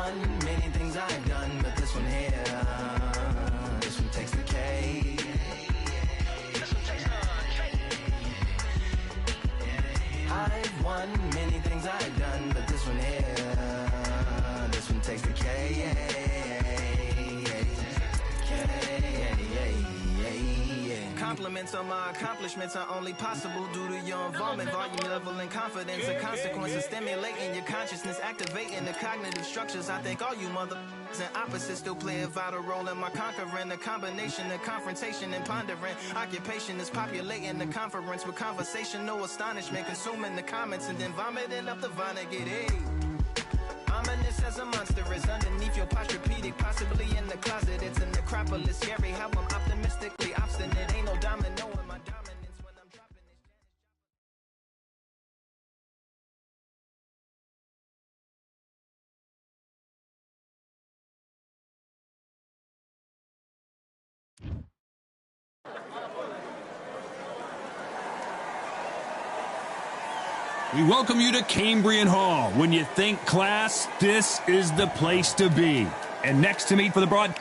won many things I've done, but this one here, this one takes the cake. I've won many things I've done, but this one here, this one takes the cake. Compliments on my accomplishments are only possible due to your involvement, volume, level, and confidence. The consequences stimulating your consciousness, activating the cognitive structures. I think all you mother and opposites still play a vital role in my conquering. The combination of confrontation and pondering. Occupation is populating the conference with conversation, no astonishment, consuming the comments and then vomiting up the vinegar. Hey. Ominous as a monster is underneath your posturepedic, possibly in the closet. It's a necropolis, scary how I'm optimistically obstinate. Ain't no domino in my dominance when I'm dropping this. We welcome you to Cambrian Hall. When you think class, this is the place to be. And next to me for the broad,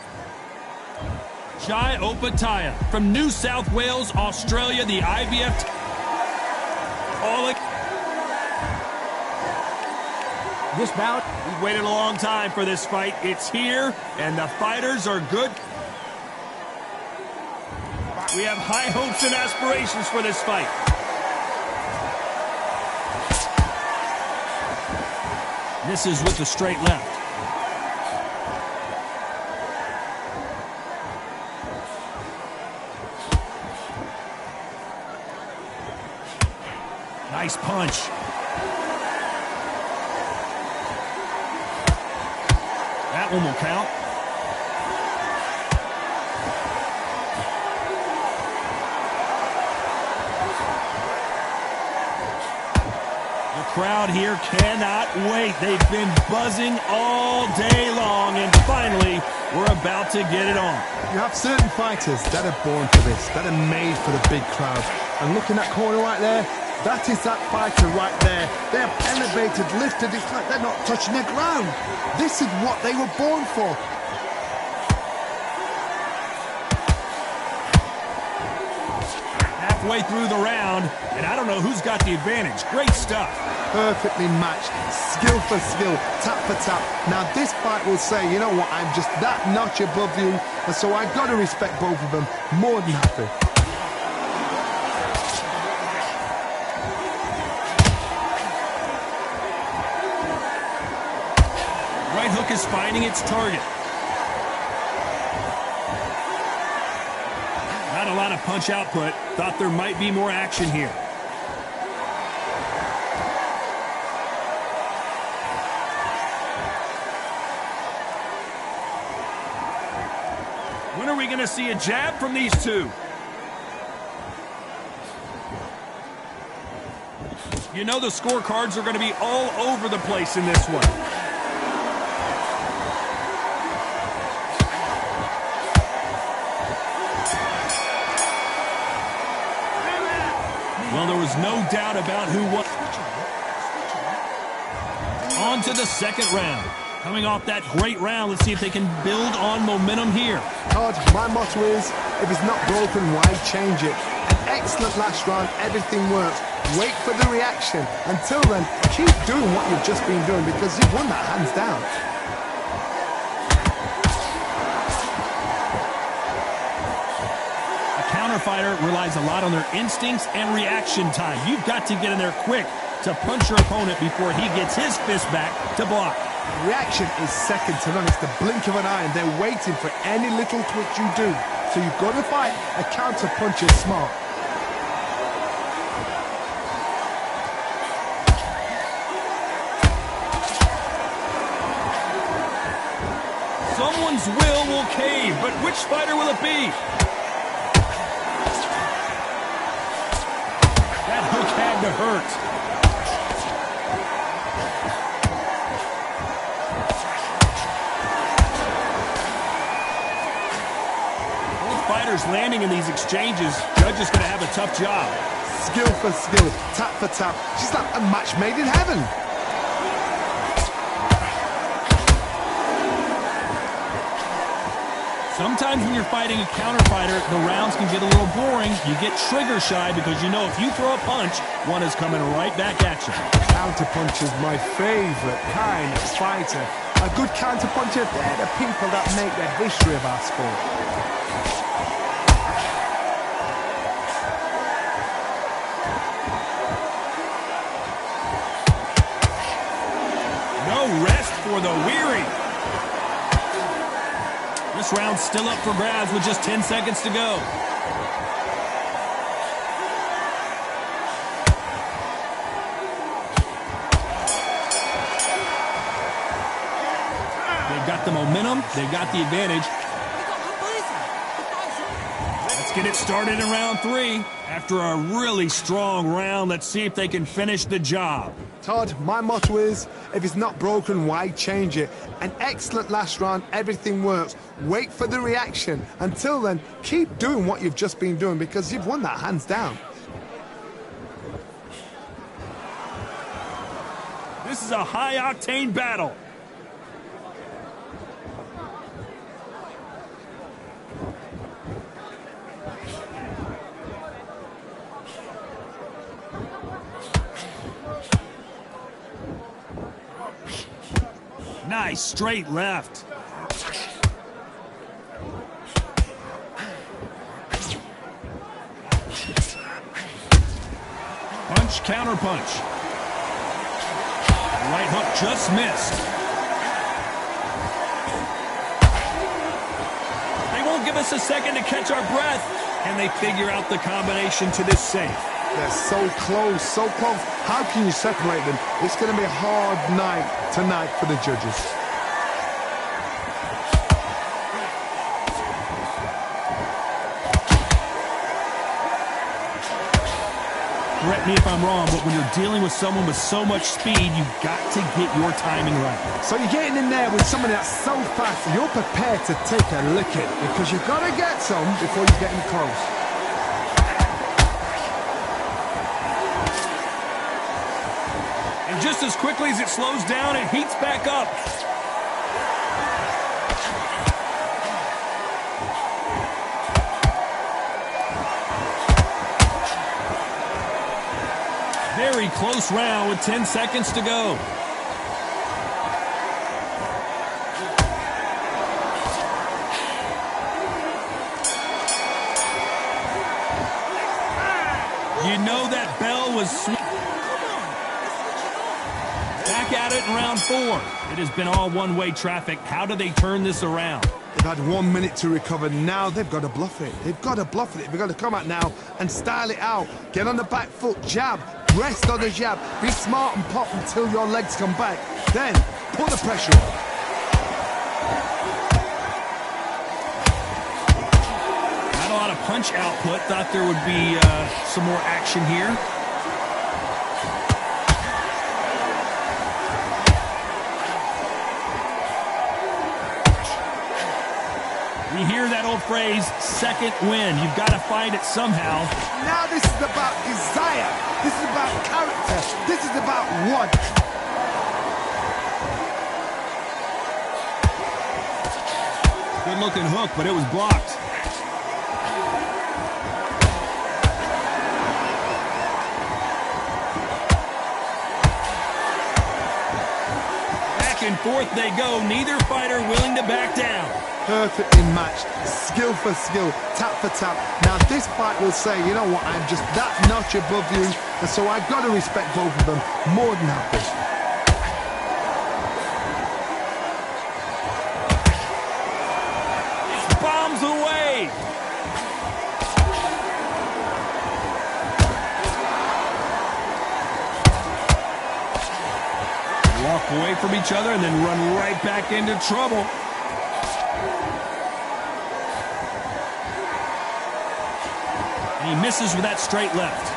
Jai Opataya from New South Wales, Australia, the IBF. This bout, we've waited a long time for this fight. It's here, and the fighters are good. We have high hopes and aspirations for this fight. This is with the straight left. Nice punch. That one will count. Crowd here cannot wait. They've been buzzing all day long, and finally, we're about to get it on. You have certain fighters that are born for this, that are made for the big crowd. And look in that corner right there, that is that fighter right there. They have elevated, lifted, it's like they're not touching the ground. This is what they were born for. Halfway through the round, and I don't know who's got the advantage. Great stuff. Perfectly matched, skill for skill, tap for tap. Now this fight will say, you know what, I'm just that notch above you, and so I've got to respect both of them more than happy. Right hook is finding its target. Not a lot of punch output. Thought there might be more action here. When are we going to see a jab from these two? You know the scorecards are going to be all over the place in this one. Well, there was no doubt about who won. On to the second round. Coming off that great round, let's see if they can build on momentum here. Todd, my motto is, if it's not broken, why change it? An excellent last round, everything works. Wait for the reaction. Until then, keep doing what you've just been doing because you've won that hands down. A counter-fighter relies a lot on their instincts and reaction time. You've got to get in there quick to punch your opponent before he gets his fist back to block. Reaction is second to none. It's the blink of an eye, and they're waiting for any little twitch you do. So you've got to fight a counter punch is smart. Someone's will cave, but which fighter will it be? That hook had to hurt. Fighters landing in these exchanges, Judge is going to have a tough job. Skill for skill, tap for tap. She's like a match made in heaven. Sometimes when you're fighting a counter fighter, the rounds can get a little boring. You get trigger shy because you know if you throw a punch, one is coming right back at you. Counter punch is my favorite kind of fighter. A good counter puncher, they're the people that make the history of our sport. No rest for the weary. This round's still up for grabs with just 10 seconds to go. They've got the momentum. They've got the advantage. Let's get it started in round 3. After a really strong round, let's see if they can finish the job. Todd, my motto is, if it's not broken, why change it? An excellent last round, everything works. Wait for the reaction. Until then, keep doing what you've just been doing because you've won that hands down. This is a high-octane battle. Nice straight left. Punch, counter punch. Right hook just missed. They won't give us a second to catch our breath. And they figure out the combination to this safe. They're so close, so close. How can you separate them? It's going to be a hard night tonight for the judges. Correct me if I'm wrong, but when you're dealing with someone with so much speed, you've got to get your timing right. So you're getting in there with somebody that's so fast, you're prepared to take a licking because you've got to get some before you get in close. And just as quickly as it slows down, it heats back up. Very close round with 10 seconds to go. You know that bell was sweet. Back at it in round 4. It has been all one-way traffic. How do they turn this around? They've had 1 minute to recover. Now they've got to bluff it. They've got to bluff it. They've got to come out now and style it out. Get on the back foot, jab. Rest on the jab. Be smart and pop until your legs come back. Then, put the pressure on. Not a lot of punch output. Thought there would be some more action here. We hear that old phrase, second win. You've got to find it somehow. Now this is about desire. This is about character. This is about what? Good looking hook, but it was blocked. Back and forth they go. Neither fighter willing to back down. Perfectly matched, skill for skill, tap for tap. Now this fight will say, you know what, I'm just that notch above you, and so I've got to respect both of them more than happy. Bombs away! Walk away from each other and then run right back into trouble. He misses with that straight left.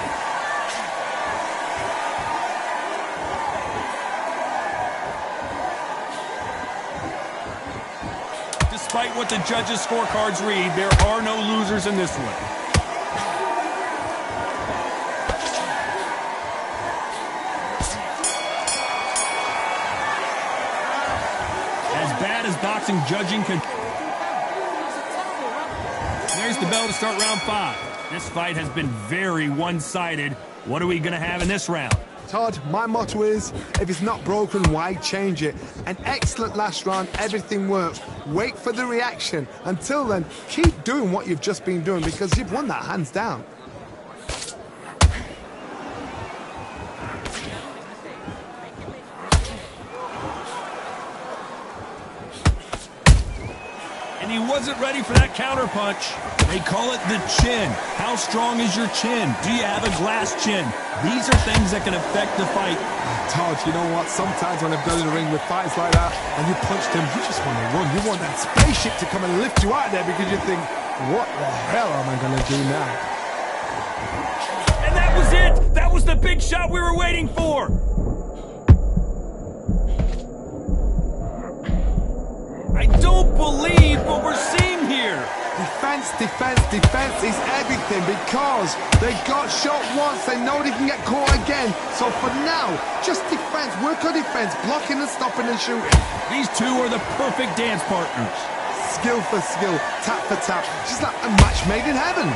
Despite what the judges' scorecards read, there are no losers in this one. As bad as boxing judging can... There's the bell to start round 5. This fight has been very one-sided. What are we going to have in this round? Todd, my motto is, if it's not broken, why change it? An excellent last round, everything worked. Wait for the reaction. Until then, keep doing what you've just been doing because you've won that hands down. And he wasn't ready for that counterpunch. They call it the chin. How strong is your chin? Do you have a glass chin? These are things that can affect the fight. Todd, you know what? Sometimes when I've done in the ring with fights like that and you punched him, you just want to run. You want that spaceship to come and lift you out there because you think, what the hell am I going to do now? And that was it! That was the big shot we were waiting for! I don't believe what we're seeing here! Defense, defense, defense is everything because they got shot once, they know they can get caught again. So for now, just defense, work on defense, blocking and stopping and shooting. These two are the perfect dance partners. Skill for skill, tap for tap, just like a match made in heaven.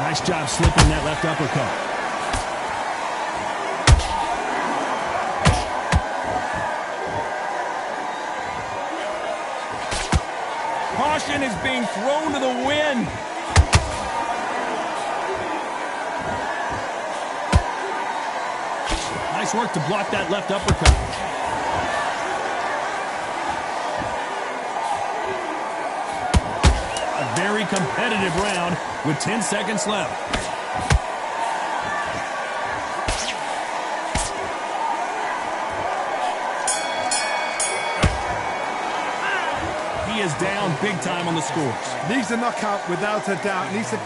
Nice job slipping that left uppercut. Caution is being thrown to the wind. Nice work to block that left uppercut. A very competitive round with 10 seconds left. He is down big time on the scores. Needs a knockout without a doubt. Needs to...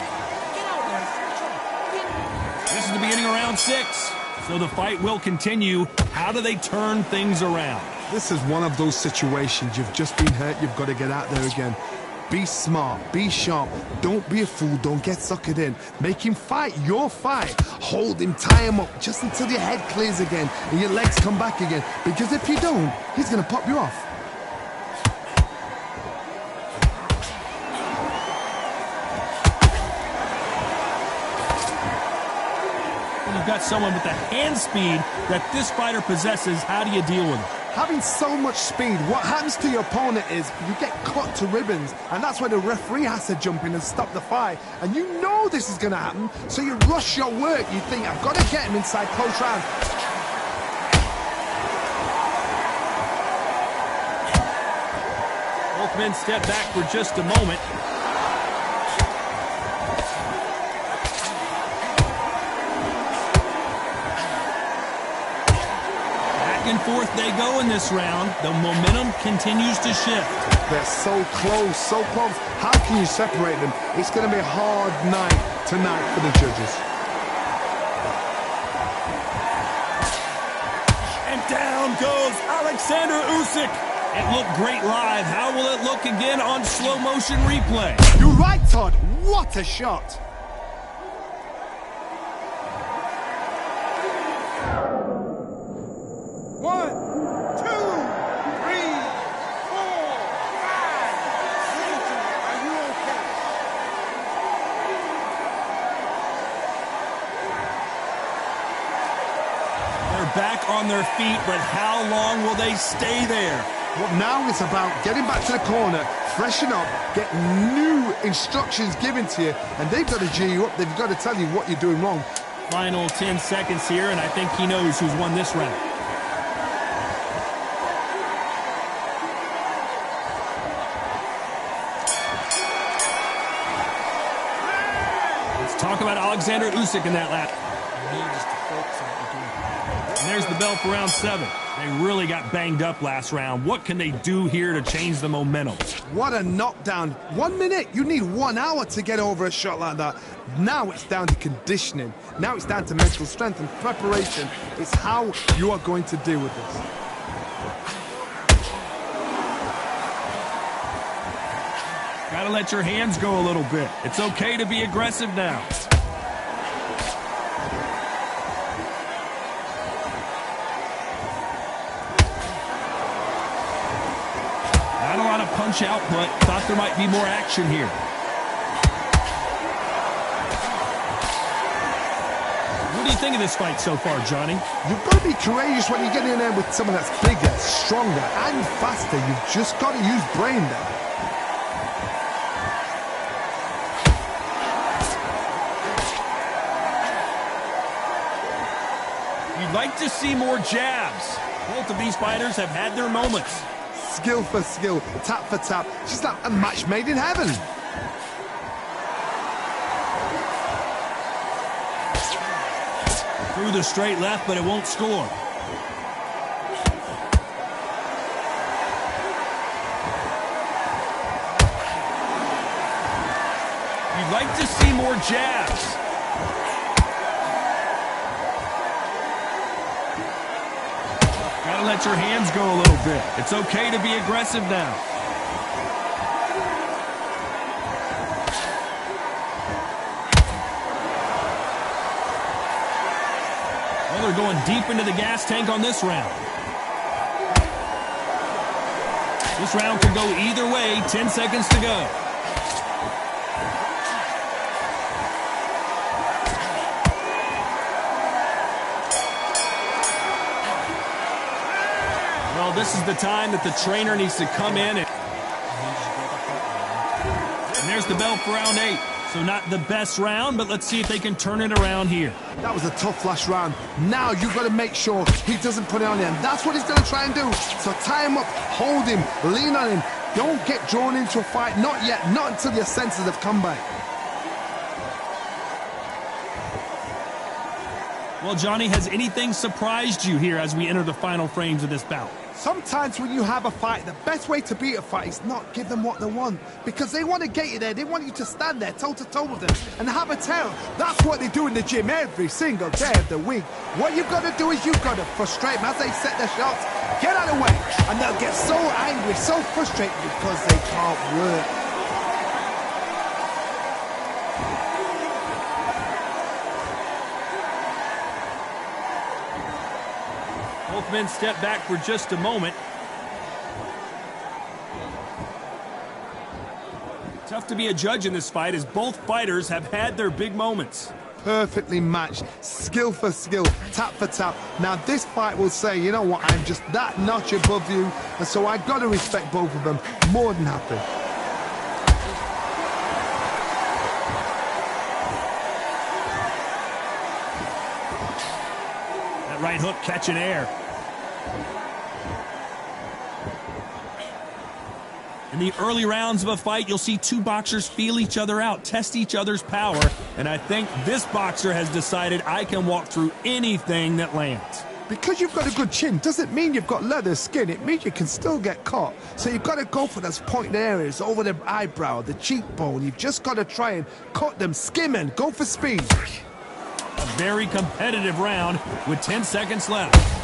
This is the beginning of round 6. So the fight will continue. How do they turn things around? This is one of those situations. You've just been hurt. You've got to get out there again. Be smart. Be sharp. Don't be a fool. Don't get suckered in. Make him fight your fight. Hold him. Tie him up just until your head clears again and your legs come back again. Because if you don't, he's going to pop you off. You've got someone with the hand speed that this fighter possesses. How do you deal with it? Having so much speed, what happens to your opponent is you get cut to ribbons, and that's where the referee has to jump in and stop the fight. And you know this is going to happen, so you rush your work. You think, I've got to get him inside close round. Both men step back for just a moment. And forth they go in this round. The momentum continues to shift. They're so close, so close. How can you separate them? It's going to be a hard night tonight for the judges. And down goes Alexander Usyk. It looked great live. How will it look again on slow motion replay? You're right, Todd. What a shot. Back on their feet, but how long will they stay there? Well, now it's about getting back to the corner, freshen up, get new instructions given to you, and they've got to G you up. They've got to tell you what you're doing wrong. Final 10 seconds here, and I think he knows who's won this round. Let's talk about Alexander Usyk in that lap. And there's the bell for round 7. They really got banged up last round. What can they do here to change the momentum? What a knockdown. 1 minute. You need 1 hour to get over a shot like that. Now it's down to conditioning. Now it's down to mental strength and preparation. It's how you are going to deal with this. Gotta let your hands go a little bit. It's okay to be aggressive now. punch out, but thought there might be more action here. What do you think of this fight so far, Johnny? You've got to be courageous when you get in there with someone that's bigger, stronger, and faster. You've just got to use brain there. You'd like to see more jabs. Both of these fighters have had their moments. Skill for skill, tap for tap. Just like a match made in heaven. Through the straight left, but it won't score. You'd like to see more jabs. Gotta let your hands go a little bit. It's okay to be aggressive now. Well, they're going deep into the gas tank on this round. This round could go either way. 10 seconds to go. Well, this is the time that the trainer needs to come in. And there's the bell for round 8. So not the best round, but let's see if they can turn it around here. That was a tough last round. Now you've got to make sure he doesn't put it on him. That's what he's going to try and do. So tie him up, hold him, lean on him. Don't get drawn into a fight. Not yet. Not until your senses have come back. Well, Johnny, has anything surprised you here as we enter the final frames of this bout? Sometimes when you have a fight, the best way to beat a fight is not give them what they want. Because they want to get you there. They want you to stand there toe-to-toe with them and have a tell. That's what they do in the gym every single day of the week. What you've got to do is you've got to frustrate them as they set their shots. Get out of the way. And they'll get so angry, so frustrated because they can't work. Both men step back for just a moment. Tough to be a judge in this fight as both fighters have had their big moments. Perfectly matched, skill for skill, tap for tap. Now this fight will say, you know what, I'm just that notch above you, and so I've got to respect both of them. More than happy. That right hook catching air. In the early rounds of a fight, you'll see two boxers feel each other out, test each other's power, and I think this boxer has decided I can walk through anything that lands. Because you've got a good chin doesn't mean you've got leather skin. It means you can still get caught. So you've got to go for those pointed areas over the eyebrow, the cheekbone. You've just got to try and cut them, skim and go for speed. A very competitive round with 10 seconds left.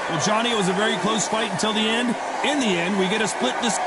Well, Johnny, it was a very close fight until the end. In the end, we get a split decision.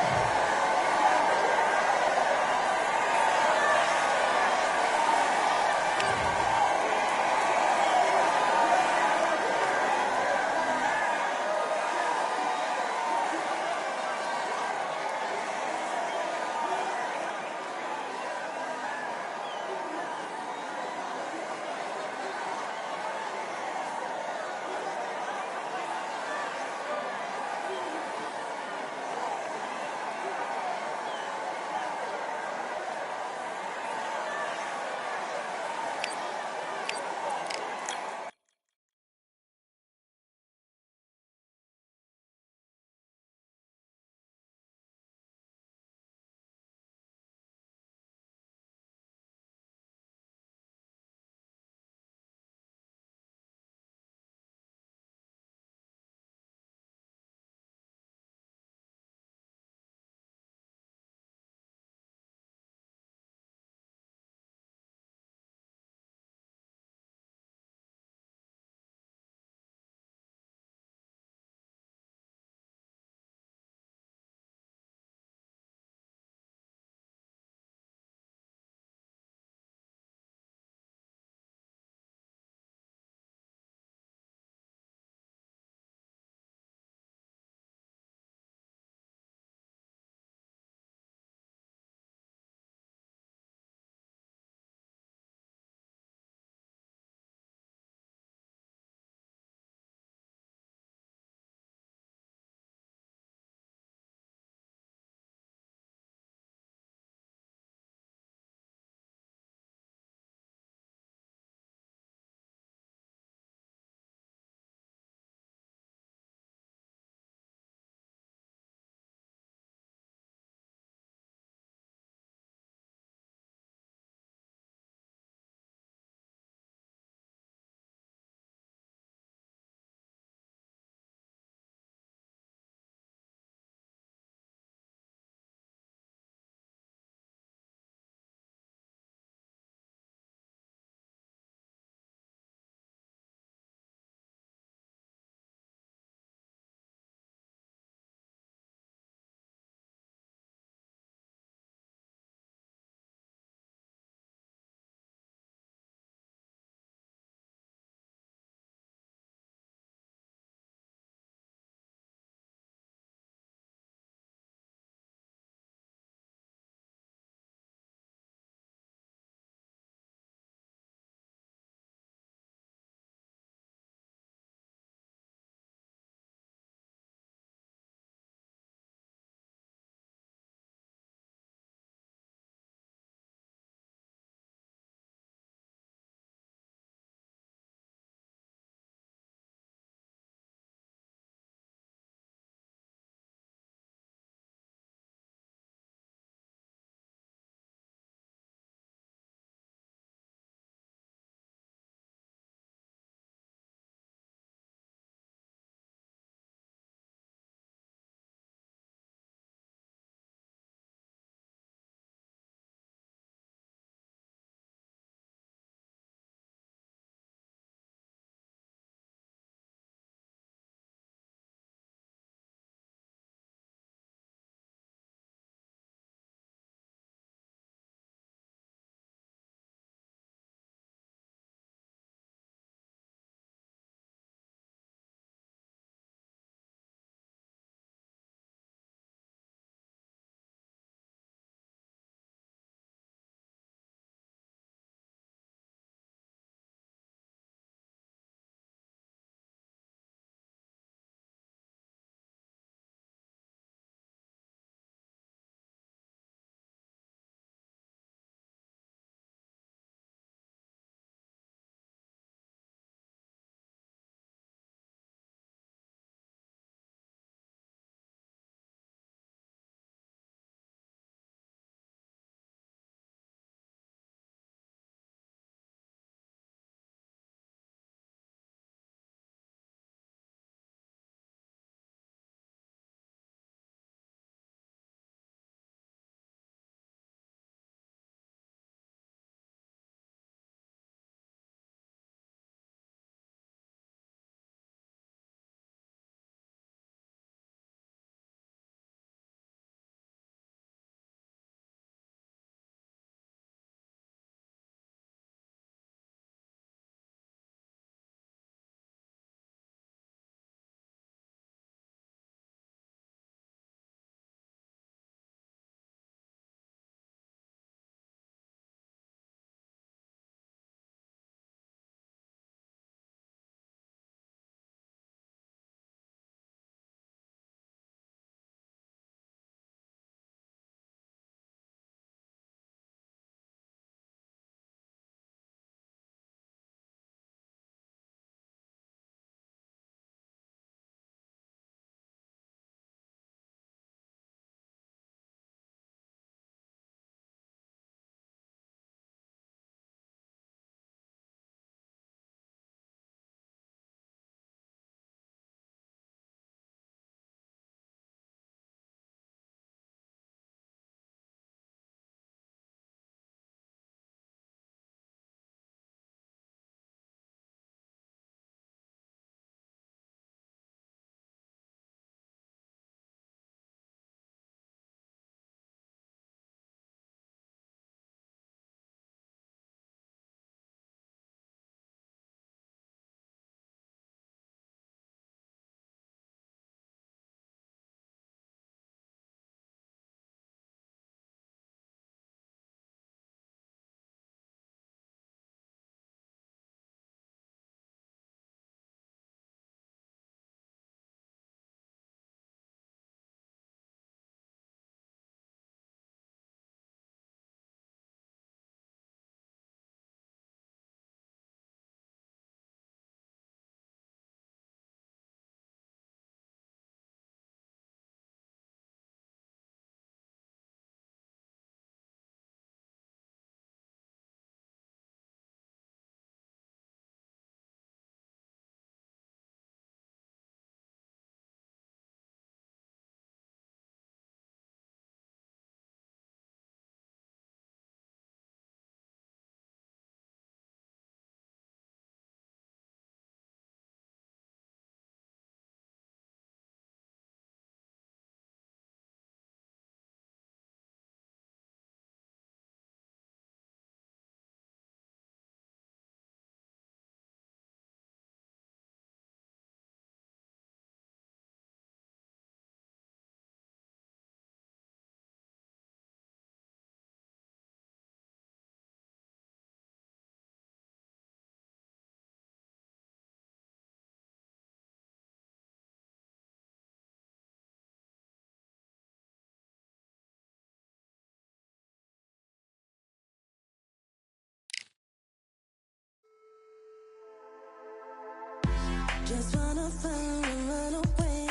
Just wanna fly and run away.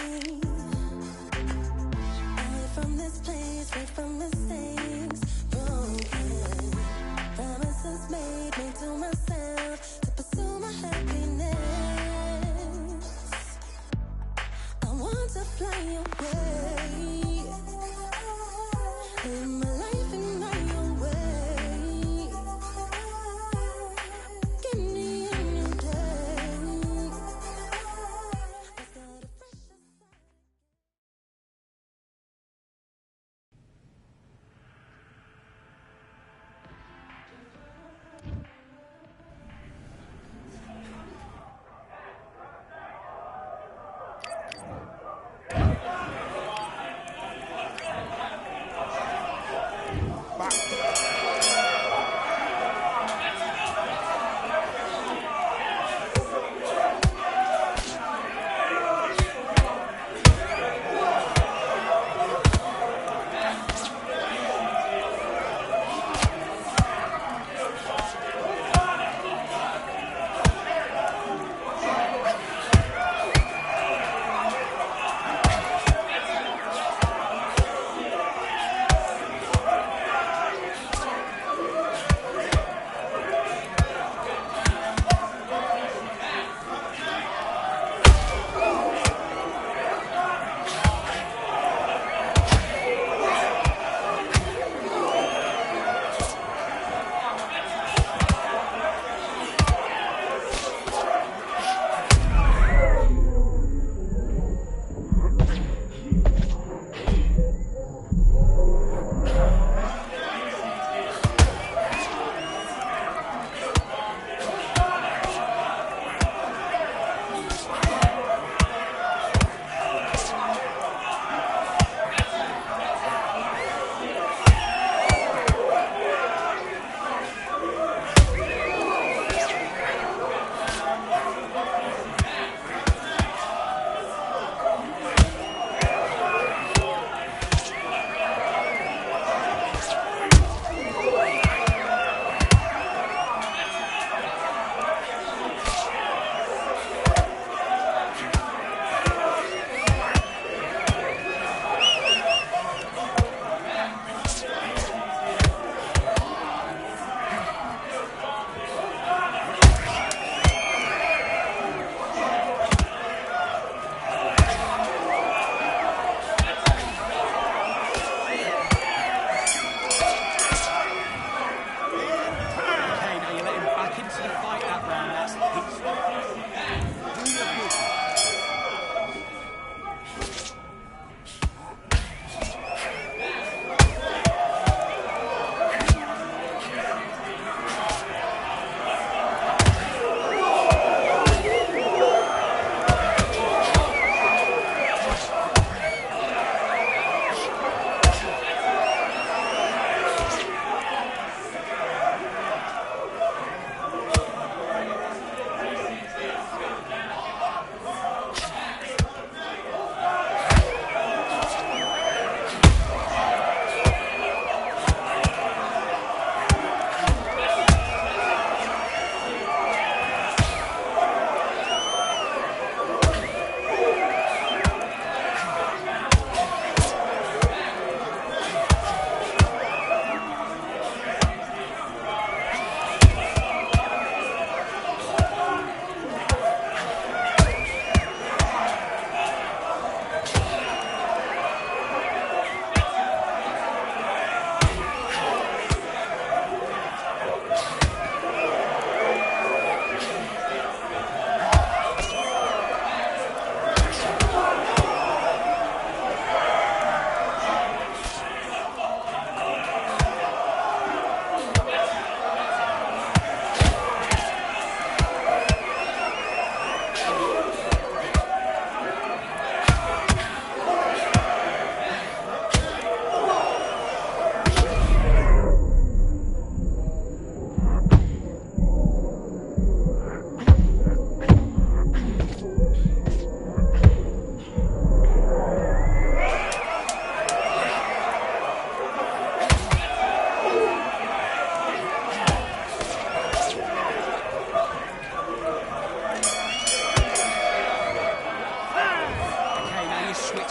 Away from this place, away from mistakes broken. Promises made to myself to pursue my happiness. I want to fly away. Live my life in my own way. Give me a new day. I've got a fresh start.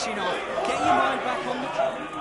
switching off. Get your mind back on the...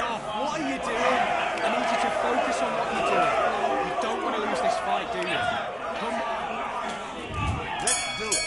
off. What are you doing? I need you to focus on what you're doing. You don't want to lose this fight, do you? Come on. Let's do it.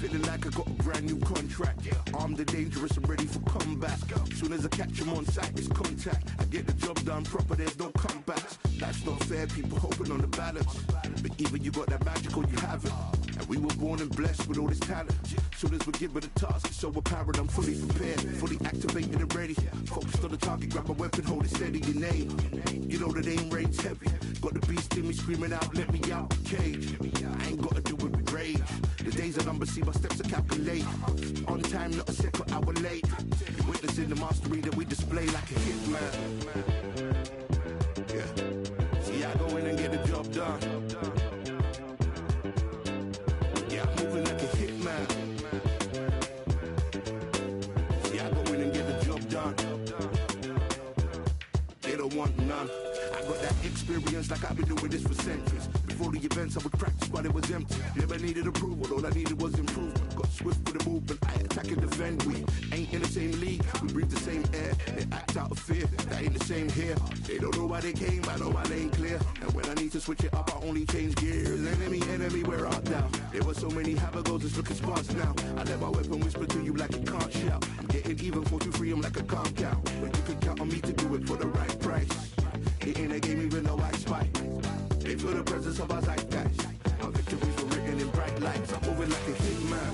Feeling like I got a brand new contract. Armed and dangerous and ready for combat. Soon as I catch him on sight, it's contact. I get the job done proper, there's no comebacks. That's not fair, people hoping on the balance. But even you got that magic or you haven't. And we were born and blessed with all this talent. Soon as we're given a task, it's so apparent I'm fully prepared, fully activated and ready. Focused on the target, grab my weapon, hold it steady, your name. You know that aim rain's heavy. Got the beast in me screaming out, let me out the cage. I ain't gotta do it with rage. The days are numbered, see my steps are calculated. On time, not a second hour late. You're witnessing the mastery that we display like a hitman. Yeah. See, I go in and get the job done. Yeah, I'm moving like a hitman. See, I go in and get the job done. They don't want none. I got that experience like I've been doing this for centuries. Before the events I would practice while it was empty. Never needed approval, all I needed was improvement. Got swift with the movement, I attack and defend. We ain't in the same league, we breathe the same air. They act out of fear, that ain't the same here. They don't know why they came, I know why they ain't clear. And when I need to switch it up, I only change gears. Enemy, where art thou? There were so many have-a-goes, it's looking sparse now. I let my weapon whisper to you like it can't shout. I'm getting even 4-2-3, I'm like a calm cow. But you can count on me to do it for the right price. Hitting the game even though I spike. They feel the presence of our zeitgeist. Our victories were written in bright lights. I'm moving like a hitman.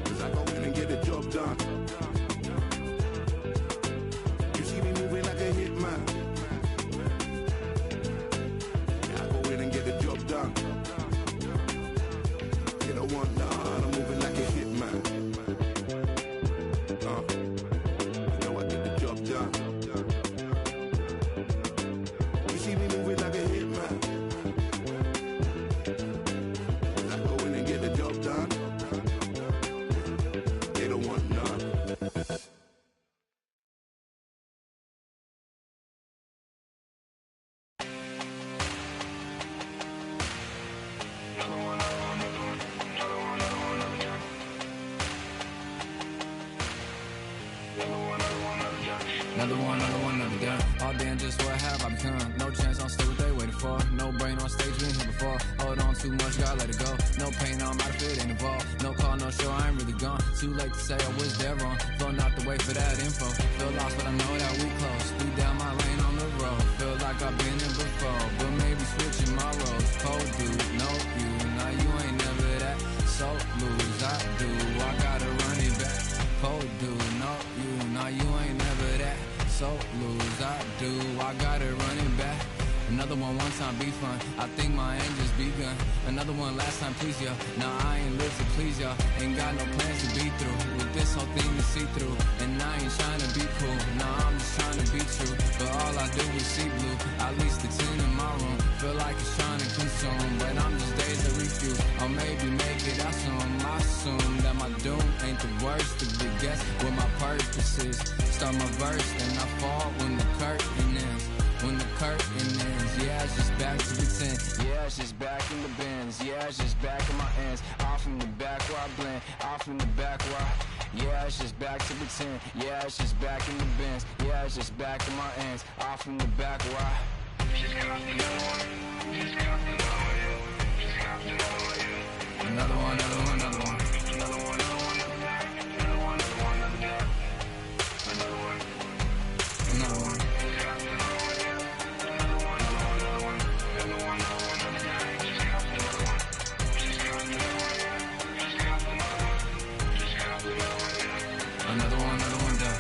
Cause I go in and get the job done. You see me moving like a hitman. Yeah, I go in and get the job done. You don't want none. I'm moving like a hitman. You know I get the job done. Another gun. All damn, just what have I become? No chance, I'll stay what they waiting for. No brain on stage, been here before. Hold on too much, gotta let it go. No pain, I'm out of it, ain't involved. No call, no show, I ain't really gone. Too late to say I was there wrong. Flown out the way for that info. Feel lost, but I know that we close. Speed down my lane on the road. Feel like I've been there before, but maybe switching my roles. Cold dude, no you, now you ain't never that. So lose, I do, I gotta run it back. Cold dude, no you, now you ain't never that. So lose, I do, I gotta run it back. Another one time be fun, I think my end just begun. Another one last time please ya. Now I ain't live to please y'all. Ain't got no plans to be through. With this whole thing to see through. And I ain't trying to be cool, nah I'm just trying to be true. But all I do is see blue, at least the 10 in my room. Feel like it's trying to consume, but I'm just days to refuse. Or maybe make it out soon. I assume that my doom ain't the worst. To be guess what my purpose is. Start my verse, then I fall when the curtain ends. When the curtain ends, yeah, it's just back to pretend. Yeah, it's just back in the bins. Yeah, it's just back in my ends. Off in the back where I blend. Off in the back where I... Yeah, it's just back to pretend. Yeah, it's just back in the bins. Yeah, it's just back in my ends. Off in the back where I... Another one, another one, another one. Another one, another one, another one, another one, another one. Another one. Another one done.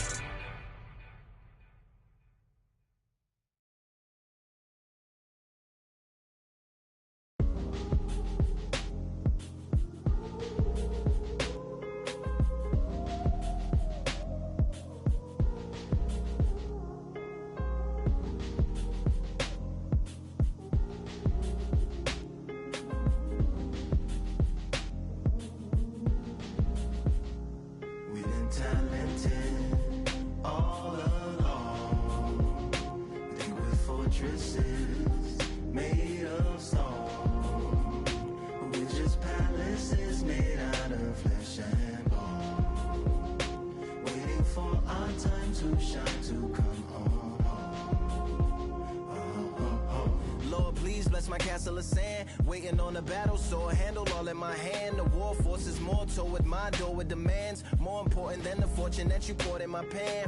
My castle of sand, waiting on a battle sword, handle all in my hand. The war forces more toward my door with demands more important than the fortune that you poured in my pan.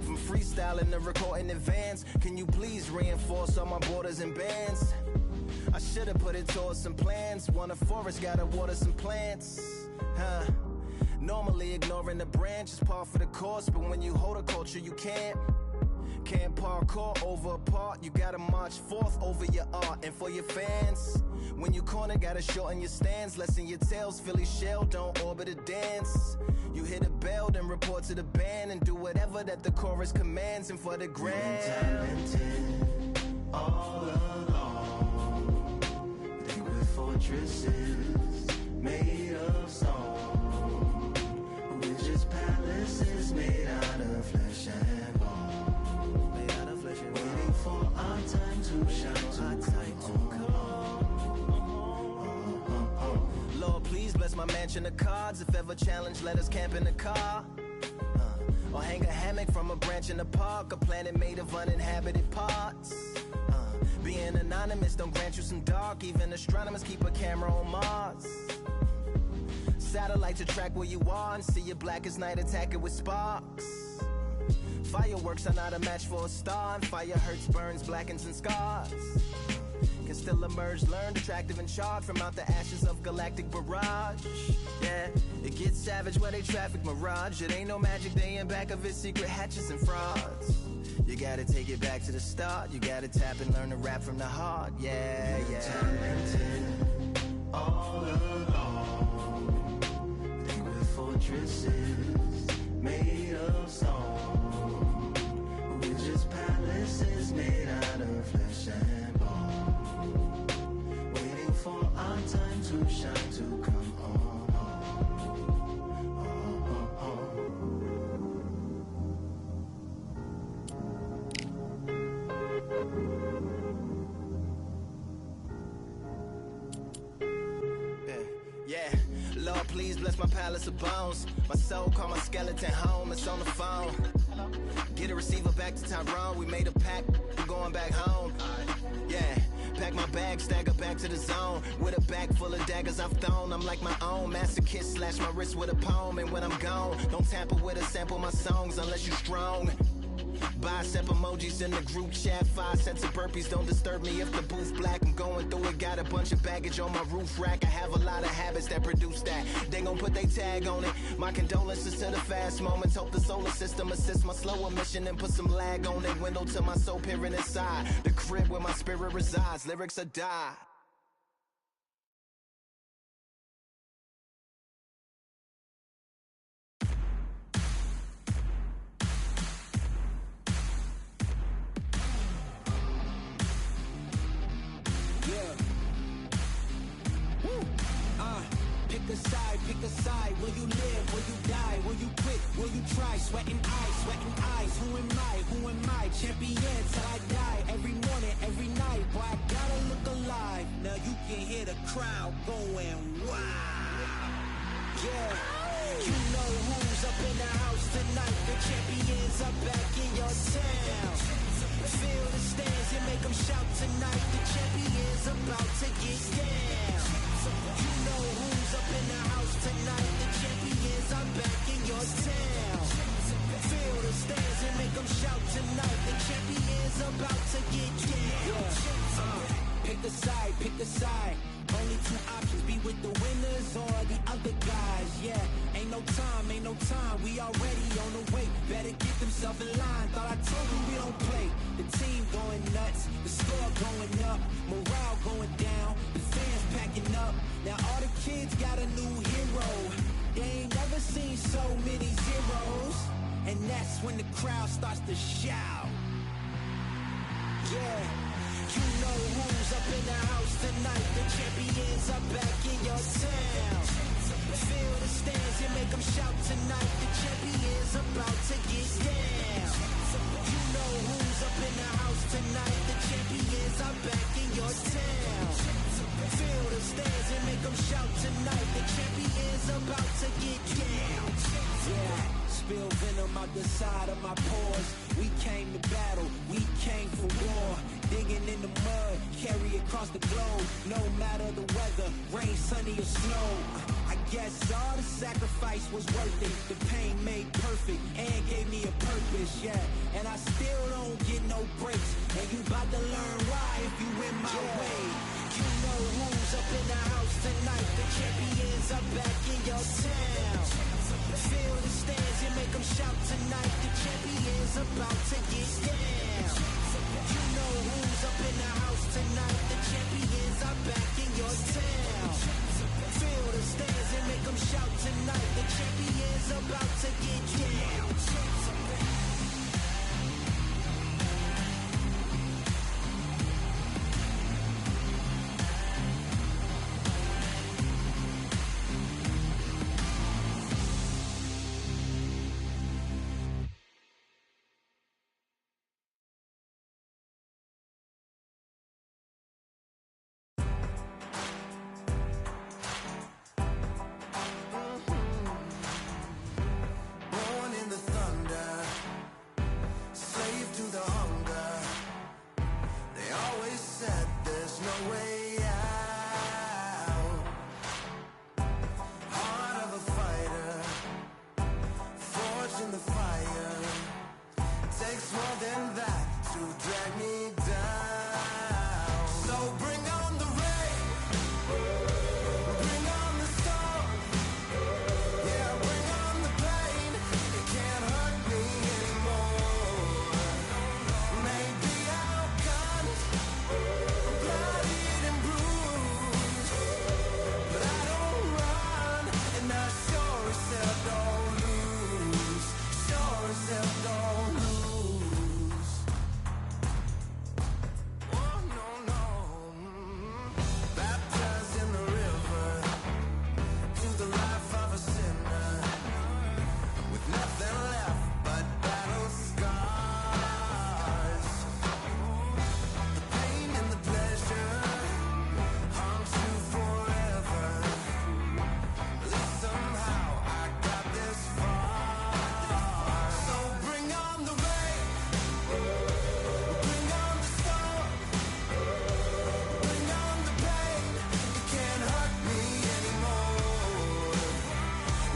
From freestyling to recording advance, can you please reinforce all my borders and bands? I should've put it towards some plans. Want a forest, gotta water some plants. Normally ignoring the branch is par for the course, but when you hold a culture you can't. Can't parkour over a part, you gotta march forth over your art. And for your fans, when you corner, gotta shorten your stance. Lessen your tails, Philly shell, don't orbit a dance. You hit a bell, then report to the band and do whatever that the chorus commands. And for the grand, talented all along. They were fortresses made of stone. We're just palaces made out of flesh and bone. Made out of flesh and bone. Waiting for our time to shine, to come on. Lord, please bless my mansion of cards. If ever challenged, let us camp in the car. Or hang a hammock from a branch in the park. A planet made of uninhabited parts. Being anonymous don't grant you some dark. Even astronomers keep a camera on Mars. Satellite to track where you are and see your black as night, attack it with sparks. Fireworks are not a match for a star, and fire hurts, burns, blackens, and scars. Can still emerge, learned, attractive, and charred from out the ashes of galactic barrage. Yeah, it gets savage where they traffic mirage. It ain't no magic day in back of its secret hatches and frauds. You gotta take it back to the start. You gotta tap and learn to rap from the heart. Yeah, yeah. Talented all along. They were fortresses made of stone. We're just palaces made out of flesh and bone. Waiting for our time to shine, to come on. Yeah, Lord, please bless my palace of bones. My soul call my skeleton home, it's on the phone. Get a receiver back to Tyrone. We made a pact, I'm going back home. Yeah, pack my bag, stagger back to the zone. With a bag full of daggers I've thrown. I'm like my own masochist, slash my wrist with a poem. And when I'm gone, don't tamper with or sample my songs unless you strong. Bicep emojis in the group chat. 5 sets of burpees, don't disturb me if the booth black. I'm going through it, got a bunch of baggage on my roof rack. I have a lot of habits that produce that. They gon' put they tag on it. My condolences to the fast moments. Hope the solar system assists my slower mission and put some lag on it. Window to my soul peering inside the crib where my spirit resides. Lyrics are die. Pick a side, will you live, will you die, will you quit, will you try, sweating eyes, who am I, champion till I die, every morning, every night, boy I gotta look alive, now you can hear the crowd going wow, yeah, you know who's up in the house tonight, the champions are back in your town, feel the stands and make them shout tonight, the champions about to get down, you know who's up in the house tonight, the champions are back in your town. Feel the stands and make them shout tonight, the champions about to get down. Pick a side, only 2 options, be with the winners or the other guys, yeah. Ain't no time, we already on the way, better get themselves in line, thought I told you we don't play. The team going nuts, the score going up, morale going down, the fans packing up, now all the kids got a new hero, they ain't never seen so many zeros, and that's when the crowd starts to shout, yeah. You know who's up in the house tonight, the champions are back in your town. Feel the stands and make them shout tonight, the champions about to get down. You know who's up in the house tonight, the champions are back in your town. Feel the stands and make them shout tonight, the champions about to get down. Yeah, spill venom out the side of my pores, we came to battle, we came for war. Digging in the mud, carry across the globe, no matter the weather, rain, sunny or snow. I guess all the sacrifice was worth it. The pain made perfect and gave me a purpose, yeah. And I still don't get no breaks. And you about to learn why if you in my way. You know who's up in the house tonight. The champions are back in your town. Feel the stands and make them shout tonight. The champions about to get down. yourself, don't lose. Oh, no, no. Baptized in the river, to the life of a sinner, with nothing left but battle scars. The pain and the pleasure haunts you forever. At least somehow I got this far. So bring on the rain, bring on the storm, bring on the pain. You can't hurt me anymore.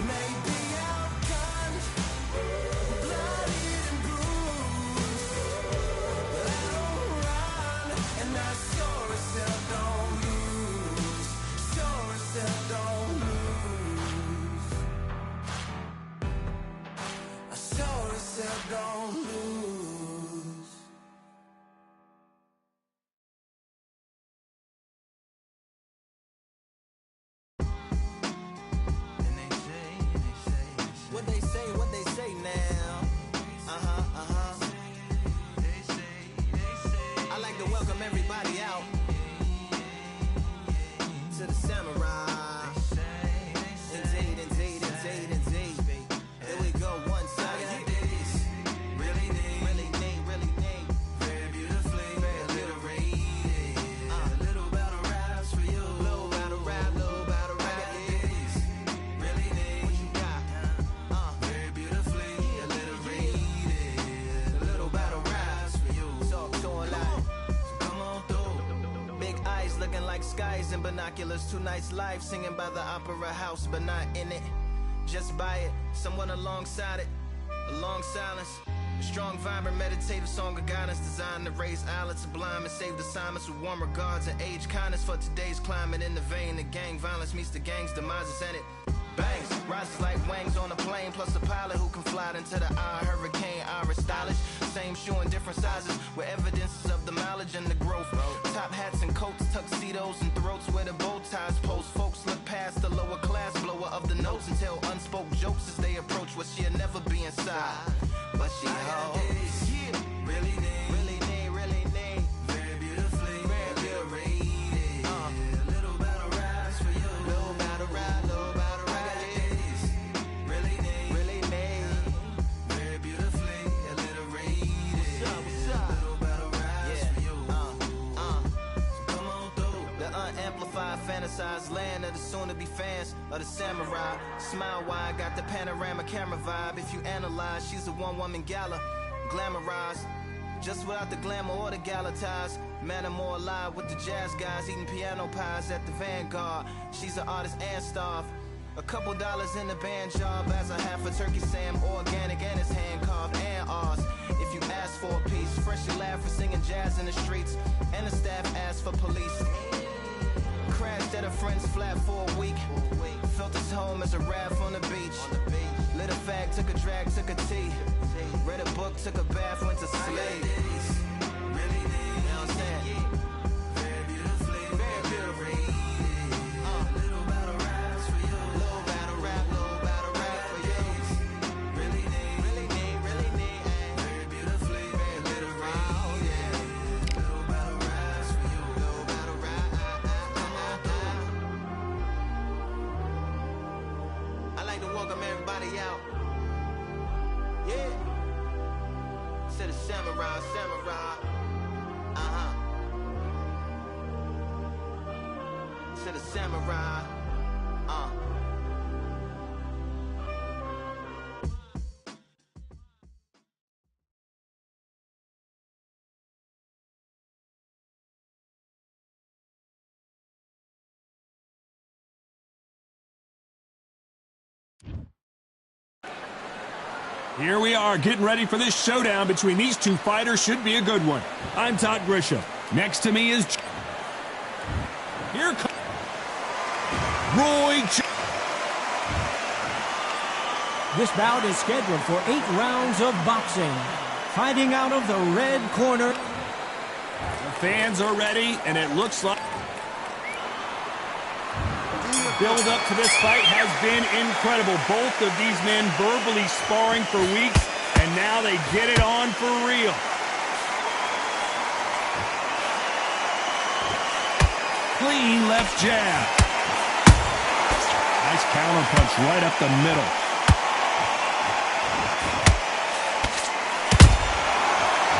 Maybe outgunned, bloodied and bruised, but I don't run, and I sure as hell don't lose. Sure as hell don't lose. I sure as hell don't lose. And they say, what they say now. I like to welcome everybody out to the samurai. Indeed. Here we go, one time. Really need. Very beautifully, alliterated. A little battle raps for you. Little battle rap. Really need. What you got? Very beautifully alliterated. A little battle raps for you. Talk to a lot. So come on through. Big eyes looking like skies and binoculars. 2 nights live singing by the opera house, but not in it. Just by it, someone alongside it. A long silence. A strong, vibrant, meditative song of guidance designed to raise eyelids sublime and save the assignments with warm regards and age kindness for today's climate. In the vein of gang violence meets the gang's demises, and it bangs, rises like wings on a plane, plus a pilot who can fly into the eye. Hurricane, Irish stylish, same shoe in different sizes, with evidences of the mileage and the growth. Top hats and coats, tuxedos and throats where the bow ties post. Folks look past the lower class blower of the notes and tell unspoke jokes as they approach what she'll never be inside. But she holds. Really need. Very beautifully alliterated. A little battle raps for you. Little battle rap. Really need. Very beautifully alliterated. What's up? Little battle raps for you. So come on through. The unamplified, fantasized land of the soon-to-be fans of the samurai. Smile wide, got the panorama camera vibe. If you analyze, she's a one-woman gala, glamorized, just without the glamour or the gala ties. Man, I'm more alive with the jazz guys, eating piano pies at the Vanguard. She's an artist and staff. A couple dollars in the band job as a half a turkey Sam, organic and it's hand carved and ours. If you ask for a piece, freshly laugh for singing jazz in the streets, and the staff asked for police. Crashed at a friend's flat for a week. Felt his home as a raft on the beach. Lit a fag, took a drag, took a tea. Read a book, took a bath, went to sleep. Really need. You know what I'm saying? Very beautifully alliterated. Little battle raps for you. Little battle rap for you. Really need. Very beautifully alliterated. Little battle raps for you. Little battle rap. I like to welcome everybody out. Yeah. To the samurai. To the samurai. Here we are, getting ready for this showdown between these two fighters. Should be a good one. I'm Todd Grisham. Next to me is... Here comes... Roy... This bout is scheduled for 8 rounds of boxing. Fighting out of the red corner. The fans are ready, and it looks like... The build-up to this fight has been incredible. Both of these men verbally sparring for weeks, And now they get it on for real. Clean left jab. Nice counter punch right up the middle.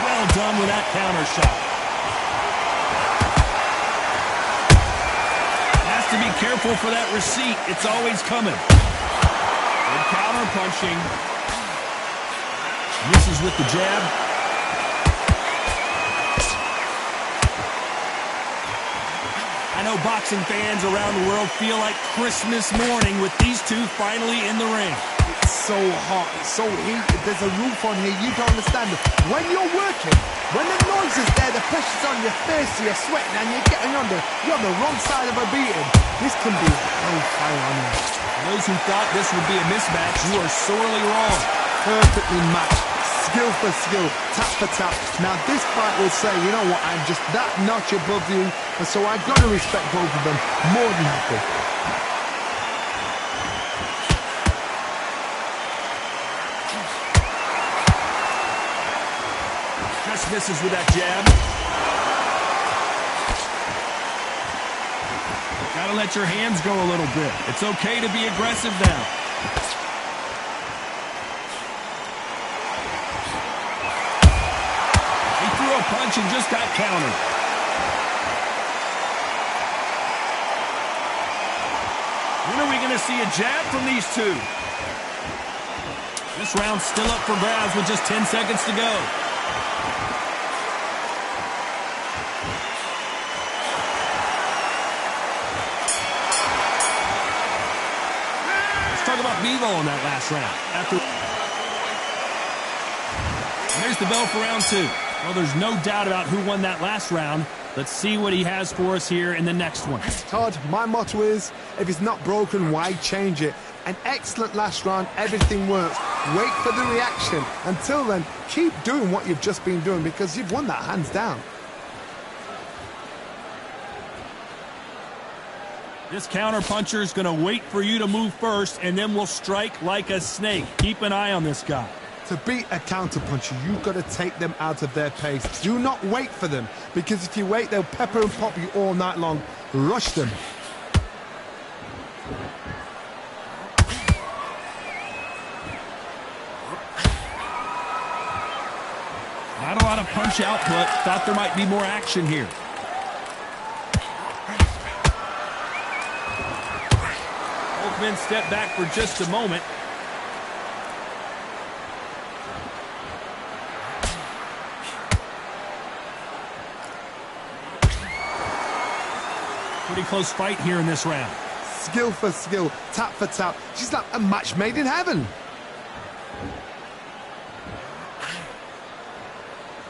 Well done with that counter shot. Has to be careful for that receipt. It's always coming. Good counter punching. Misses with the jab. I know boxing fans around the world feel like Christmas morning with these two finally in the ring. It's so hot, it's so heated, there's a roof on here, you don't understand it. When you're working, when the noise is there, the pressure's on your face, you're sweating and you're you're on the wrong side of a beating. This can be hellfire on you. Those who thought this would be a mismatch, you are sorely wrong. Perfectly matched, skill for skill, tap for tap. Now this fight will say, you know what, I'm just that notch above you, and so I've got to respect both of them more than happy. Just misses with that jab. Gotta let your hands go a little bit. It's okay to be aggressive now. He threw a punch and just got countered. When are we going to see a jab from these two? This round's still up for grabs with just 10 seconds to go. Let's talk about Bevo in that last round. There's the bell for round two. Well, there's no doubt about who won that last round. Let's see what he has for us here in the next one. Todd, my motto is, if it's not broken, why change it? An excellent last round, everything works. Wait for the reaction. Until then, keep doing what you've just been doing because you've won that hands down. This counter-puncher is going to wait for you to move first, and then will strike like a snake. Keep an eye on this guy. To beat a counter-puncher, you've got to take them out of their pace. Do not wait for them, because if you wait, they'll pepper and pop you all night long. Rush them. Not a lot of punch output. Thought there might be more action here. Both men step back for just a moment. Pretty close fight here in this round. Skill for skill, tap for tap. She's like a match made in heaven.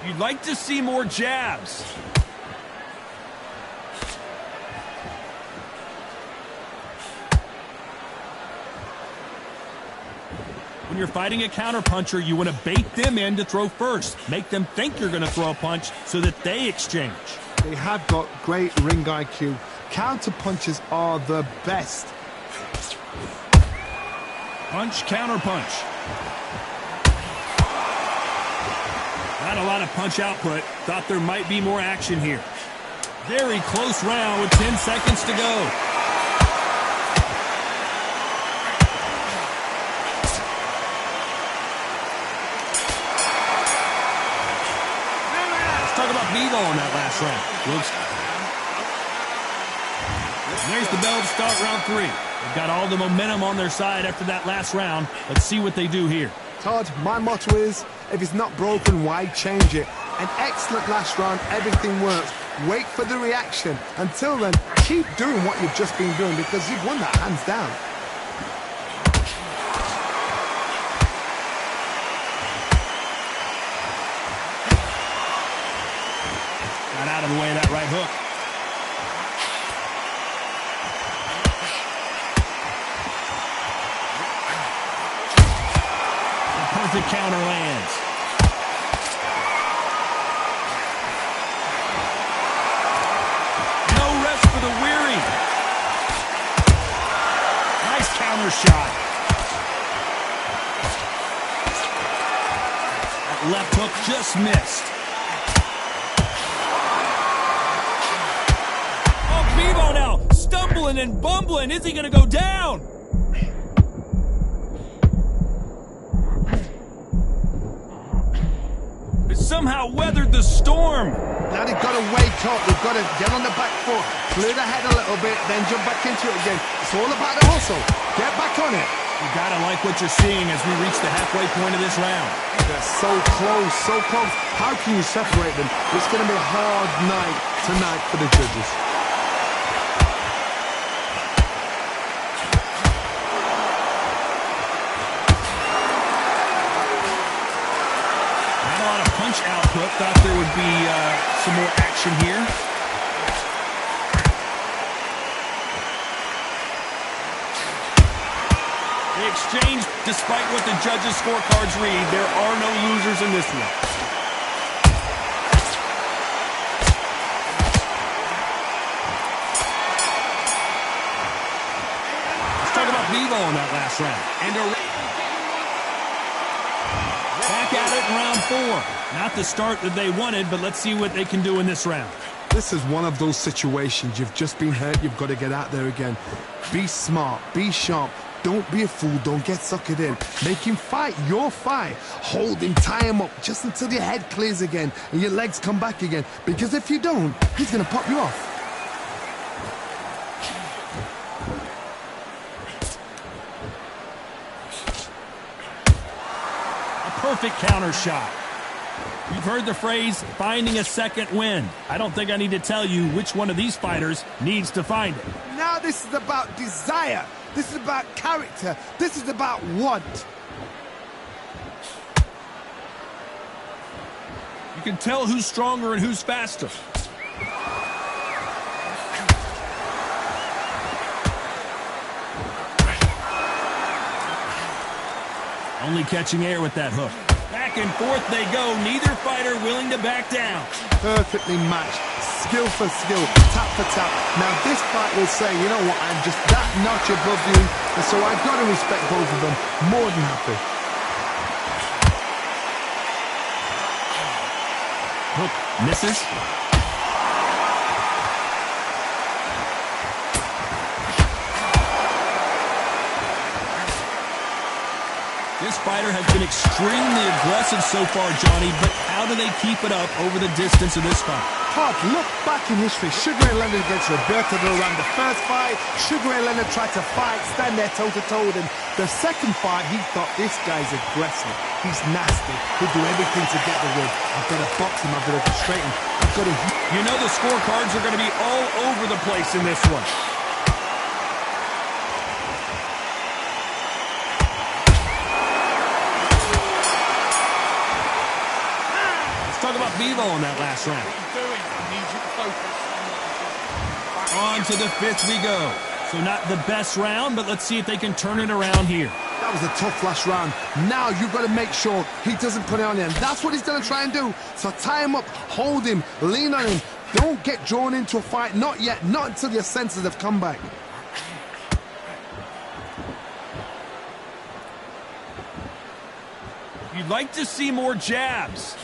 You'd like to see more jabs. When you're fighting a counterpuncher, you want to bait them in to throw first. Make them think you're going to throw a punch so that they exchange. They have got great ring IQ. Counter punches are the best. Punch, counter punch. Not a lot of punch output. Thought there might be more action here. Very close round with 10 seconds to go. Let's talk about Bevo in that last round. There's the bell to start round three. They've got all the momentum on their side after that last round. Let's see what they do here. Todd, my motto is, if it's not broken, why change it? An excellent last round, everything works. Wait for the reaction. Until then, keep doing what you've just been doing because you've won that hands down. Got out of the way of that right hook. Perfect counter lands. No rest for the weary. Nice counter shot. left hook just missed. Oh, Bebo now stumbling and bumbling. Is he going to go down? He somehow weathered the storm. Now they've got to wake up. They've got to get on the back foot, clear the head a little bit, then jump back into it again. It's all about the hustle. Get back on it. You gotta like what you're seeing as we reach the halfway point of this round. They're so close, so close. How can you separate them? It's going to be a hard night tonight for the judges. Not a lot of punch output. Thought there would be some more action here. The exchange, despite what the judges' scorecards read, there are no losers in this one. Let's talk about Bebo in that last round. And back at it in round 4. Not the start that they wanted, but let's see what they can do in this round. This is one of those situations. You've just been hurt. You've got to get out there again. Be smart. Be sharp. Don't be a fool. Don't get suckered in. Make him fight your fight. Hold him, tie him up just until your head clears again and your legs come back again. Because if you don't, he's going to pop you off. A perfect counter shot. You've heard the phrase, finding a second wind. I don't think I need to tell you which one of these fighters needs to find it. Now this is about desire. This is about character. This is about want. You can tell who's stronger and who's faster. Only catching air with that hook. Back and forth they go. Neither fighter willing to back down. Perfectly matched. Skill for skill, tap for tap. Now this fight will say, you know what, I'm just that notch above you, and so I've got to respect both of them. More than happy. Hook misses. This fighter has been extremely aggressive so far, Johnny, but how do they keep it up over the distance of this fight? Todd, look back in history. Sugar Ray Leonard against Roberto Duran. The first fight, Sugar Ray Leonard tried to fight, stand there toe-to-toe with him. The second fight, he thought, this guy's aggressive. He's nasty. He'll do everything to get the win. I've got to box him. I've got to frustrate him. I've got to... You know the scorecards are going to be all over the place in this one. Talk about Bebo in that last round. On to the 5th we go. So not the best round, but let's see if they can turn it around here. That was a tough last round. Now you've got to make sure he doesn't put it on you. And that's what he's going to try and do. So tie him up, hold him, lean on him. Don't get drawn into a fight. Not yet. Not until your senses have come back. You'd like to see more jabs.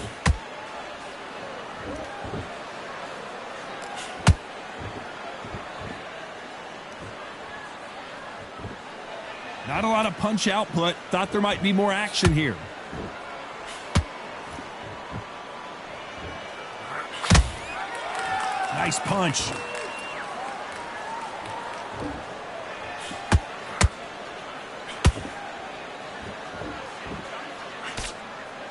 Not a lot of punch output. Thought there might be more action here. Nice punch.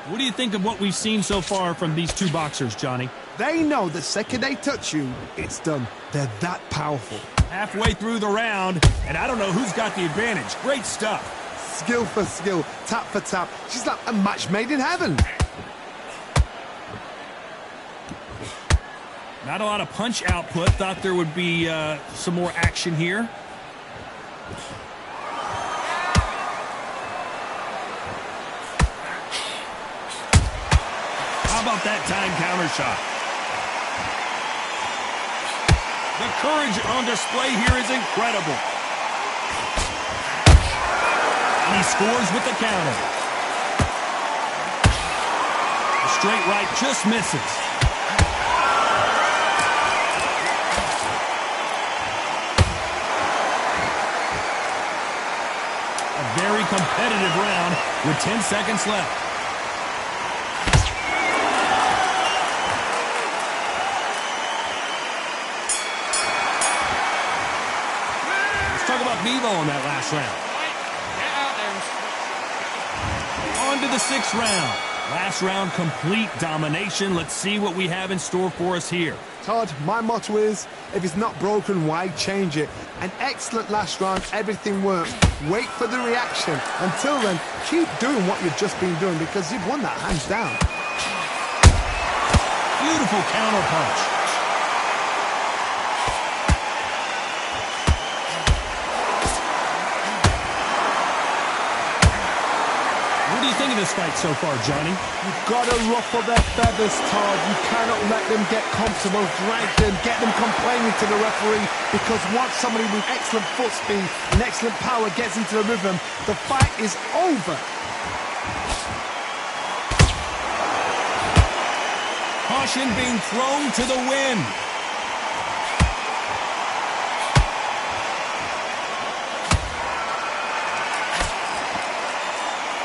What do you think of what we've seen so far from these two boxers, Johnny? They know the second they touch you, it's done. They're that powerful. Halfway through the round, and I don't know who's got the advantage. Great stuff. Skill for skill, tap for tap. She's like a match made in heaven. Not a lot of punch output. Thought there would be some more action here. How about that time counter shot? The courage on display here is incredible. And he scores with the counter. Straight right just misses. A very competitive round with 10 seconds left. Let's talk about Bevo in that last round. On to the 6th round. Last round, complete domination. Let's see what we have in store for us here. Todd, my motto is, if it's not broken, why change it? An excellent last round, everything works. Wait for the reaction. Until then, keep doing what you've just been doing because you've won that hands down. Beautiful counter punch. What do you think of this fight so far, Johnny? You've got to ruffle their feathers, Todd. You cannot let them get comfortable, drag them, get them complaining to the referee, because once somebody with excellent foot speed and excellent power gets into the rhythm, the fight is over. Caution being thrown to the wind.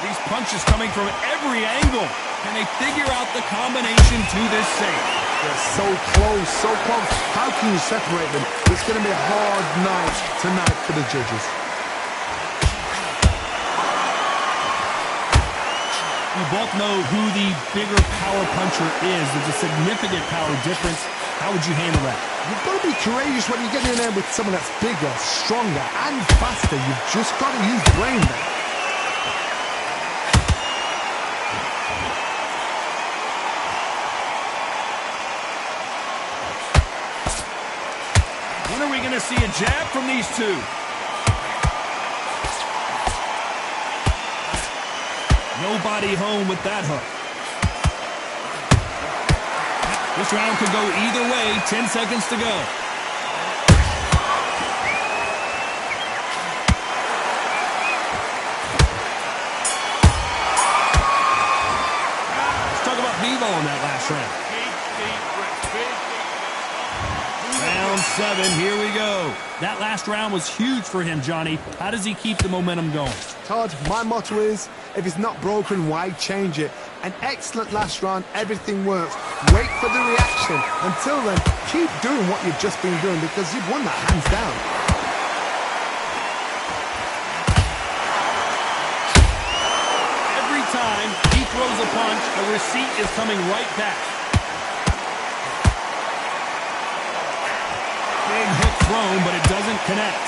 These punches coming from every angle. Can they figure out the combination to this safe? They're so close, so close. How can you separate them? It's going to be a hard night tonight for the judges. You both know who the bigger power puncher is. There's a significant power difference. How would you handle that? You've got to be courageous when you get in there with someone that's bigger, stronger, and faster. You've just got to use brain there. When are we going to see a jab from these two? Nobody home with that hook. This round could go either way. 10 seconds to go. Let's talk about Bevo in that last round. Round 7, here we go. That last round was huge for him, Johnny. How does he keep the momentum going? Todd, my motto is, if it's not broken, why change it? An excellent last round, everything works. Wait for the reaction. Until then, keep doing what you've just been doing because you've won that hands down. Every time he throws a punch, a receipt is coming right back. Big hook thrown, but it doesn't connect.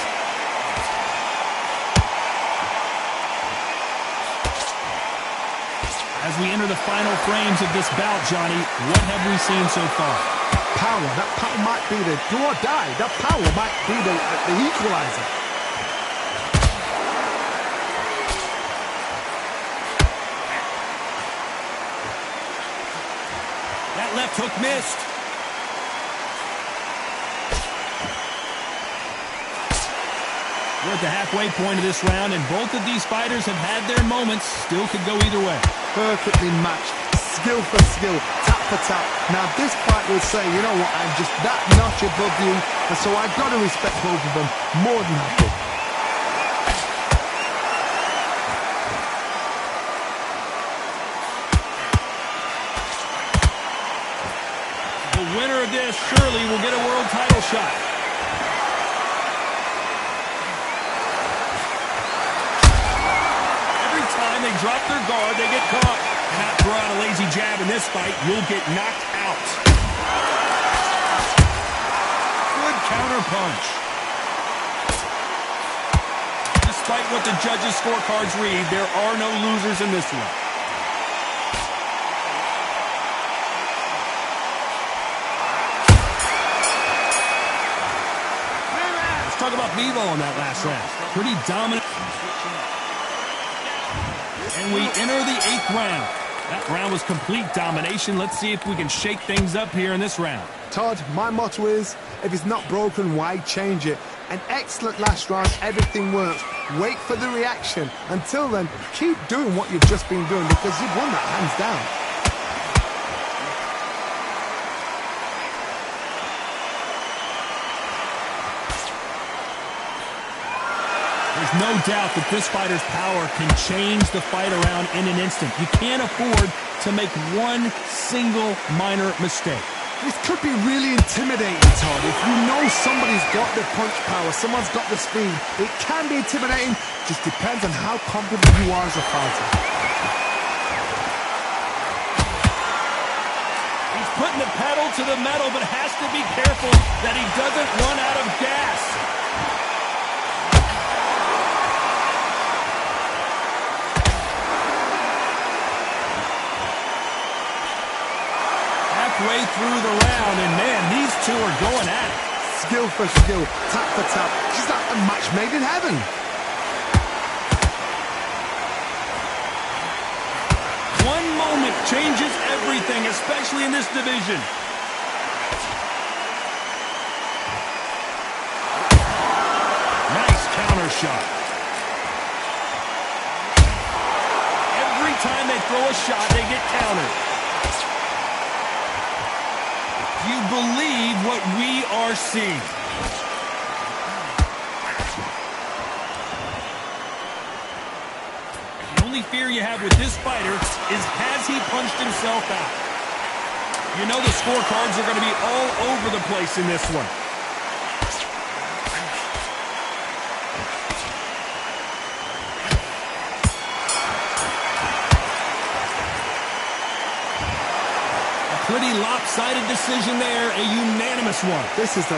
As we enter the final frames of this bout, Johnny, what have we seen so far? Power. That power might be the do or die. That power might be the equalizer. That left hook missed. We're at the halfway point of this round, and both of these fighters have had their moments. Still could go either way. Perfectly matched, skill for skill, tap for tap. Now this fight will say, you know what, I'm just that notch above you, and so I've got to respect both of them more than happy. The winner of this surely will get a world title shot. They drop their guard, they get caught. Cannot throw out a lazy jab in this fight. You'll get knocked out. Good counter punch. Despite what the judges' scorecards read, there are no losers in this one. Let's talk about Bevo in that last round. Pretty dominant. And we enter the 8th round. That round was complete domination. Let's see if we can shake things up here in this round. Todd, my motto is, if it's not broken, why change it? An excellent last round, everything works. Wait for the reaction. Until then, keep doing what you've just been doing because you've won that hands down. no doubt that this fighter's power can change the fight around in an instant. You can't afford to make one single minor mistake. This could be really intimidating, Todd. If you know somebody's got the punch power, someone's got the speed, it can be intimidating. Just depends on how confident you are as a fighter. He's putting the pedal to the metal, but has to be careful that he doesn't run out of gas. Halfway through the round, and man, these two are going at it. Skill for skill, tap for tap. She's like a match made in heaven. One moment changes everything, especially in this division. Nice counter shot. Every time they throw a shot, they get countered. Do you believe what we are seeing? The only fear you have with this fighter is, has he punched himself out? You know the scorecards are going to be all over the place in this one. Pretty lopsided decision there, a unanimous one. This is the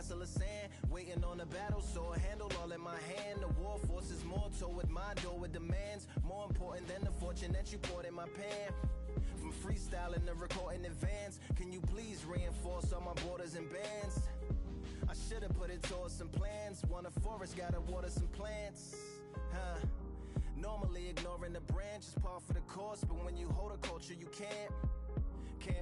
parcel of sand, waiting on a battle sword, handle all in my hand. The war forces more toward my door with demands, more important than the fortune that you poured in my pan. From freestyling to recording advance, can you please reinforce all my borders and bands? I should've put it towards some plans. Want a forest, gotta water some plants. Normally ignoring the branch is par for the course, but when you hold a culture, you can't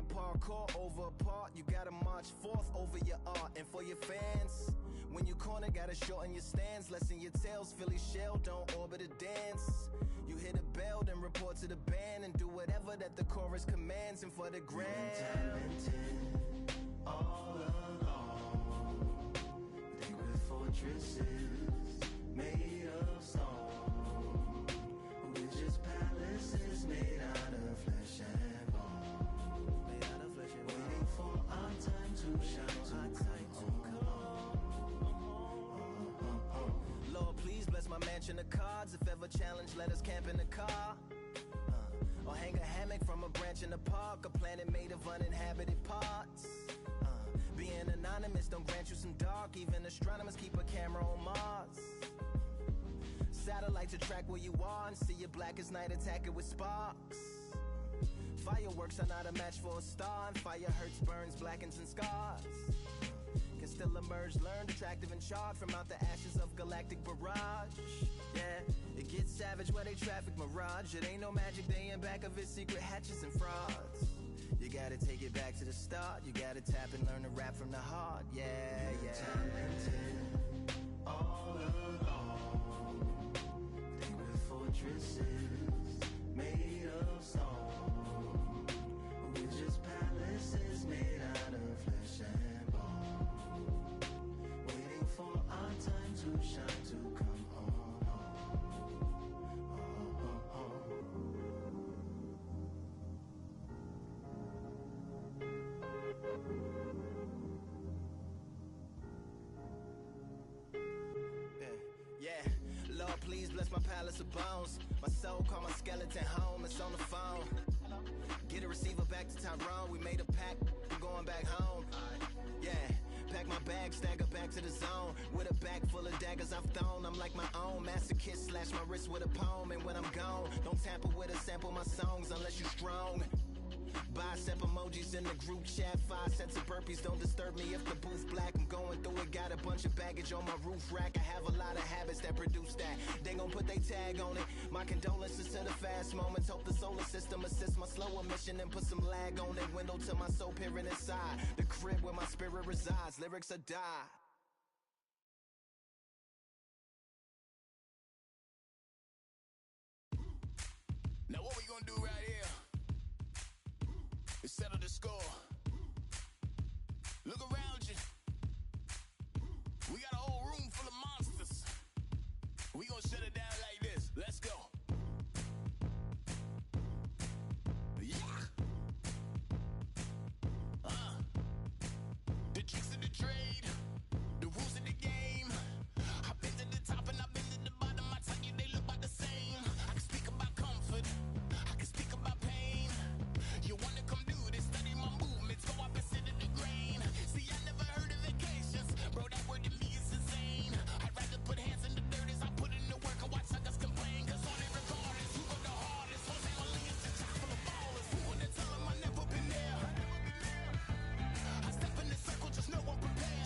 parkour over a part. You gotta march forth over your art and for your fans. When you corner, gotta shorten your stance, lessen your tails. Philly shell, don't orbit a dance. You hit a bell, then report to the band and do whatever that the chorus commands. And for the grand, talented all along. They with fortresses made of stone. We're just palaces made out of flesh and bone. Waiting for our time to shine, Lord, please bless my mansion of cards. If ever challenged, let us camp in the car. Or hang a hammock from a branch in the park. A planet made of uninhabited parts. Being anonymous don't grant you some dark. Even astronomers keep a camera on Mars. Satellite to track where you are and see you black as night, attack it with sparks. Fireworks are not a match for a star, and fire hurts, burns, blackens, and scars. Can still emerge, learned, attractive, and charred from out the ashes of galactic barrage. Yeah, it gets savage where they traffic mirage. It ain't no magic day in back of it, secret hatches and frauds. You gotta take it back to the start. You gotta tap and learn to rap from the heart. Yeah, yeah. Talented all along. They were fortresses made of stone. We're just palaces made out of flesh and bone. Waiting for our time to shine, to come home. Yeah, Lord, please bless my palace of bones. My soul call my skeleton home, it's on the phone. Get a receiver back to Tyrone. We made a pact, we're going back home. Yeah, pack my bag, stagger back to the zone. With a bag full of daggers I've thrown. I'm like my own masochist, slash my wrist with a poem. And when I'm gone, don't tamper with or sample my songs unless you strong. Bicep emojis in the group chat, 5 sets of burpees, don't disturb me if the booth black. I'm going through it, got a bunch of baggage on my roof rack. I have a lot of habits that produce that. They gon' put they tag on it. My condolences to the fast moments. Hope the solar system assists my slow emission and put some lag on it. Window to my soul peering inside the crib where my spirit resides. Lyrics are die. Now what we gonna do right here is settle the score. Look around you. We got a whole room full of monsters. We gonna shut it down like this. Let's go. Yeah. The tricks of the trade, the rules of the game. I've been to the top and I've been to the bottom. I tell you they look about the same. I can speak about comfort, I can speak about pain. You wanna come do this, study my movements, go up and sit in the grain. See, I never heard of vacations, bro, that word to me is insane. I'd rather put hands in the dirt as I put in the work and watch suckers complain. Cause all they regardless, who go the hardest, whole family is the top full of ballers. Who wanna tell them I never been there? I step in the circle, just know I'm prepared.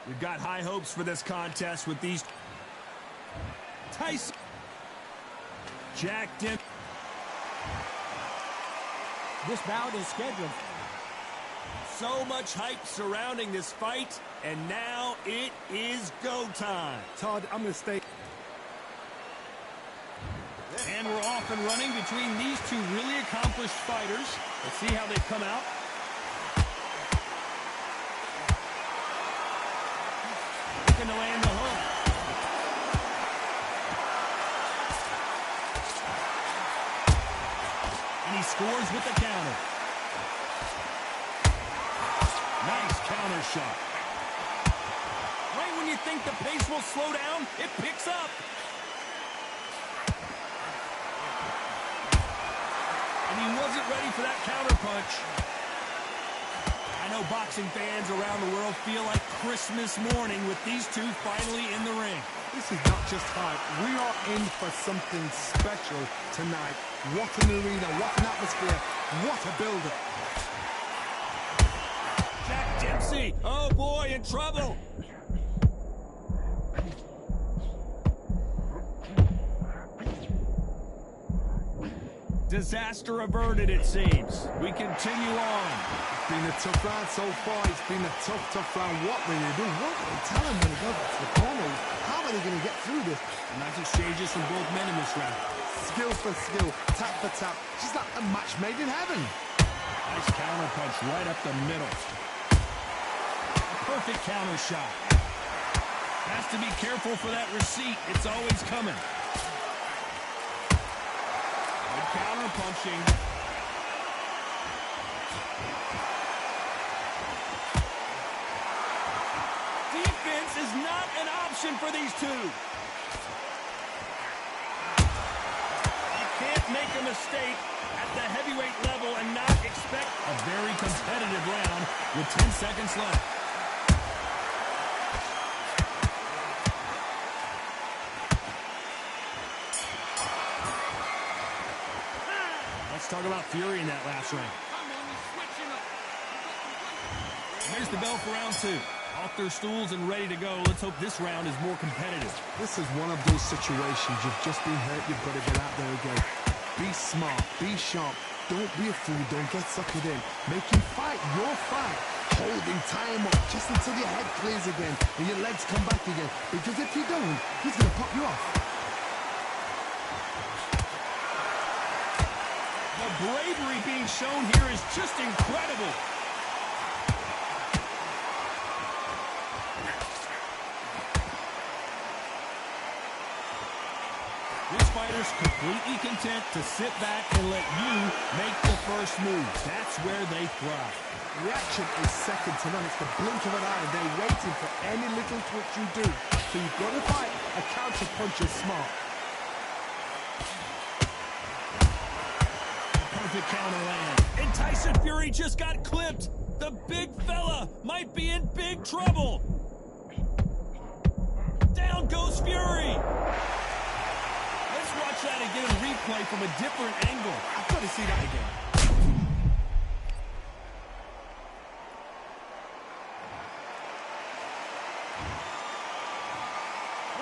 We've got high hopes for this contest with these. Tyson. Jacked in. This bout is scheduled. So much hype surrounding this fight, and now it is go time. Todd, I'm going to stay. And we're off and running between these two really accomplished fighters. Let's see how they've come out. Looking to land the hook. And he scores with the counter. Nice counter shot. Right when you think the pace will slow down, it picks up. And he wasn't ready for that counter punch. I know boxing fans around the world feel like Christmas morning with these two finally in the ring. This is not just hype. We are in for something special tonight. What an arena, what an atmosphere, what a build-up. Jack Dempsey, oh boy, in trouble. Disaster averted, it seems. We continue on. It's been a tough round so far. It's been a tough round. What will they do? What will they tell him when he goes to the corner? How are they going to get through this? Nice exchanges from both men in this round. Skill for skill, tap for tap. Just like a match made in heaven. Nice counter punch right up the middle. A perfect counter shot. Has to be careful for that receipt. It's always coming. Good counter punching. Defense is not an option for these two. You can't make a mistake at the heavyweight level and not expect a very competitive round with 10 seconds left. Let's talk about fury in that last round. Here's the bell for round two. Off their stools and ready to go. Let's hope this round is more competitive. This is one of those situations. You've just been hurt. You've got to get out there again. Be smart. Be sharp. Don't be a fool. Don't get suckered in. Make him fight your fight. Hold him, tie him up just until your head clears again and your legs come back again. Because if you don't, he's going to pop you off. The bravery being shown here is just incredible. This fighter's completely content to sit back and let you make the first move. That's where they thrive. Reaction is second to none. It's the blink of an eye. They're waiting for any little twitch you do. So you've got to fight. A counter punch is smart. Perfect counter land. And Tyson Fury just got clipped. The big fella might be in big trouble. Down goes Fury. Let's watch that again in replay from a different angle. I've got to see that again.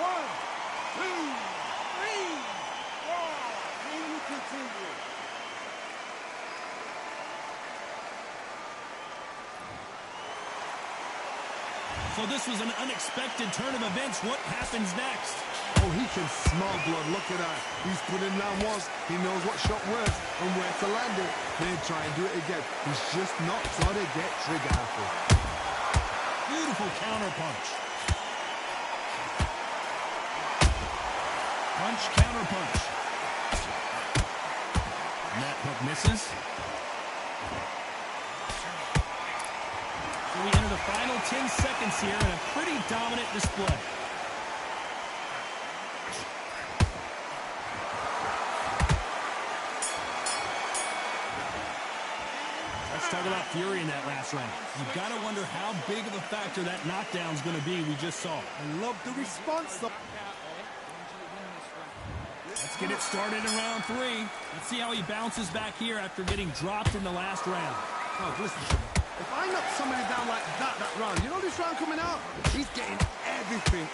One, two, three, four. Can you continue? So this was an unexpected turn of events. What happens next? Oh, he can smell blood. Look at that. He's put him down once. He knows what shot works and where to land it. Then try and do it again. He's just not trying to get trigger happy. Beautiful counter punch. Punch, counter punch. And that hook misses. So we enter the final 10 seconds here in a pretty dominant display. Let's talk about fury in that last round. You've got to wonder how big of a factor that knockdown's going to be we just saw. I love the response, though. Let's get it started in round three. Let's see how he bounces back here after getting dropped in the last round. Oh, listen to him. If I knock somebody down like that round, you know this round coming out? He's getting everything,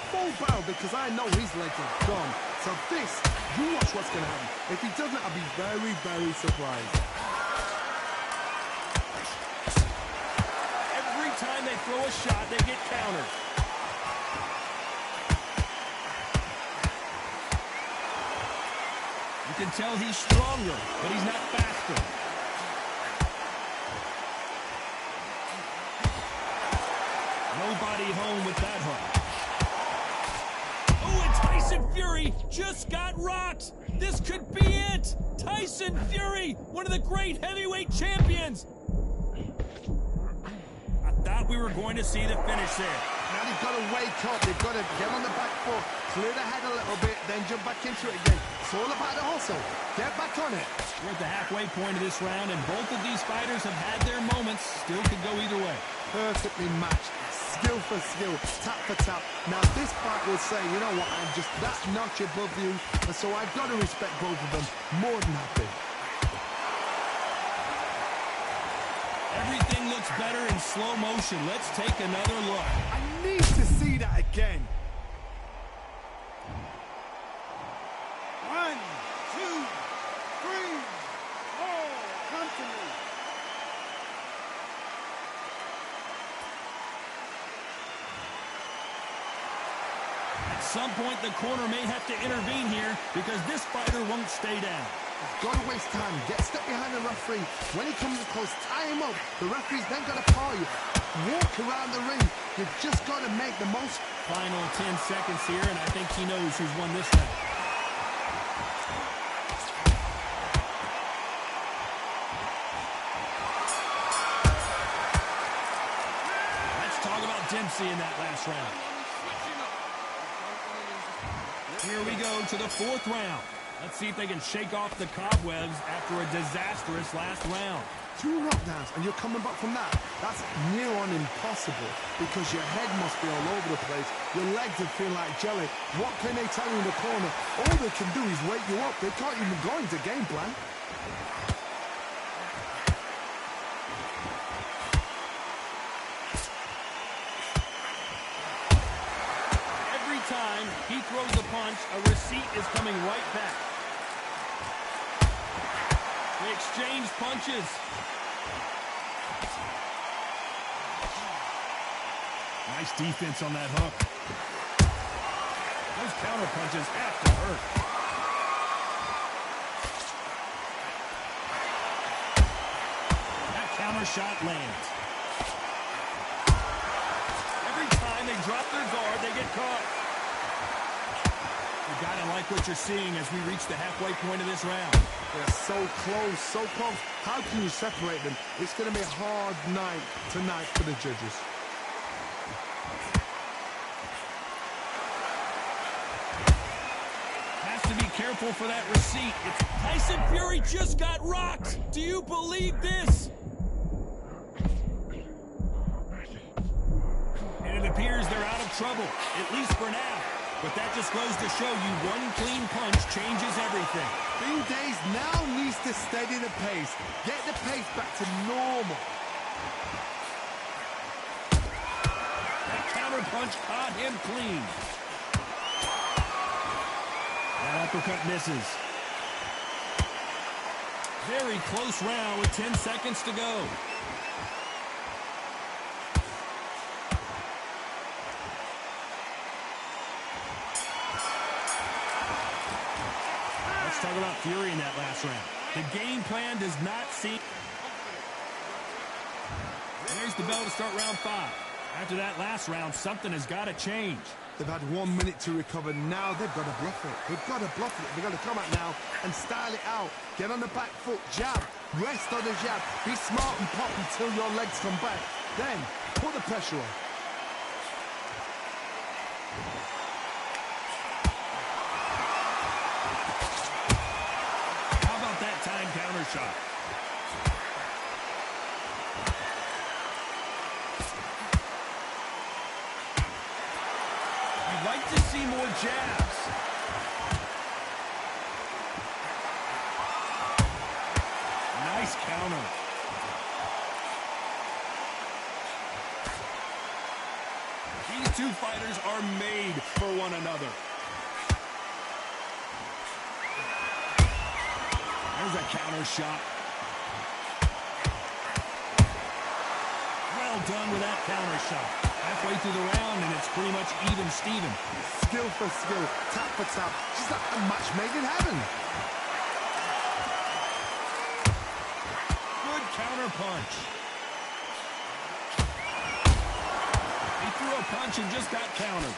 full barrel, because I know his legs are gone. So this, you watch what's going to happen. If he doesn't, I'll be very, very surprised. Every time they throw a shot, they get countered. You can tell he's stronger, but he's not faster. Nobody home with that hook. Oh, and Tyson Fury just got rocked. This could be it. Tyson Fury, one of the great heavyweight champions. I thought we were going to see the finish there. Now they've got to wake up. They've got to get on the back foot, clear the head a little bit, then jump back into it again. It's all about the hustle. Get back on it. We're at the halfway point of this round, and both of these fighters have had their moments. Still could go either way. Perfectly matched. Skill for skill, tap for tap. Now this fight will say, you know what, I'm just that notch above you, and so I've got to respect both of them more than happy. Everything looks better in slow motion. Let's take another look. I need to see that again. 1, 2, 3, 4, come to me. At some point, the corner may have to intervene here because this fighter won't stay down. Got to waste time. Get step behind the referee. When he comes close, tie him up. The referee's then got to call you. Walk around the ring. You've just got to make the most. Final 10 seconds here, and I think he knows who's won this round. Let's talk about Dempsey in that last round. Here we go to the fourth round. Let's see if they can shake off the cobwebs after a disastrous last round. 2 knockdowns and you're coming back from that. That's near on impossible because your head must be all over the place. Your legs will feel like jelly. What can they tell you in the corner? All they can do is wake you up. They can't even go into game plan. Every time he throws a punch, a receipt is coming right back. They exchange punches. Nice defense on that hook. Those counter punches have to hurt. That counter shot lands. Every time they drop their guard, they get caught. You gotta like what you're seeing as we reach the halfway point of this round. They're so close, so close. How can you separate them? It's going to be a hard night tonight for the judges. Has to be careful for that receipt. It's Tyson Fury just got rocked. Do you believe this? And it appears they're out of trouble, at least for now. But that just goes to show you one clean punch changes everything. Bing Days now needs to steady the pace. Get the pace back to normal. That counter punch caught him clean. That uppercut misses. Very close round with 10 seconds to go. Talk about Fury in that last round. The game plan does not seem... There's the bell to start round 5. After that last round, something has got to change. They've had 1 minute to recover. Now they've got to bluff it. They've got to bluff it. They've got to come out now and style it out. Get on the back foot, jab, rest on the jab. Be smart and pop until your legs come back. Then, put the pressure on. Counter shot. You'd like to see more jabs. Nice counter. two fighters are made for one another. There's a counter shot. Well done with that counter shot. Halfway through the round, and it's pretty much even Steven. Skill for skill, tap for tap. She's like a match made in heaven. Good counter punch. He threw a punch and just got countered.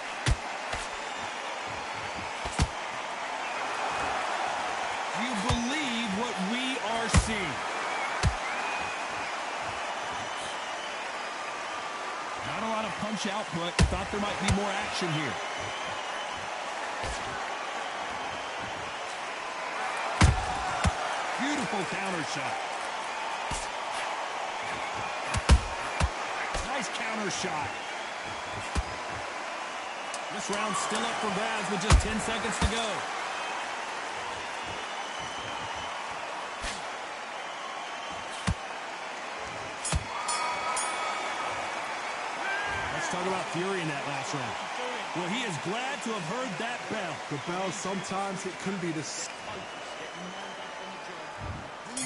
Do you believe what we are seeing? Not a lot of punch output. Thought there might be more action here. Beautiful counter shot. Nice counter shot. This round's still up for grabs with just 10 seconds to go. Let's talk about Fury in that last round. Well, he is glad to have heard that bell. The bell, sometimes it can be the...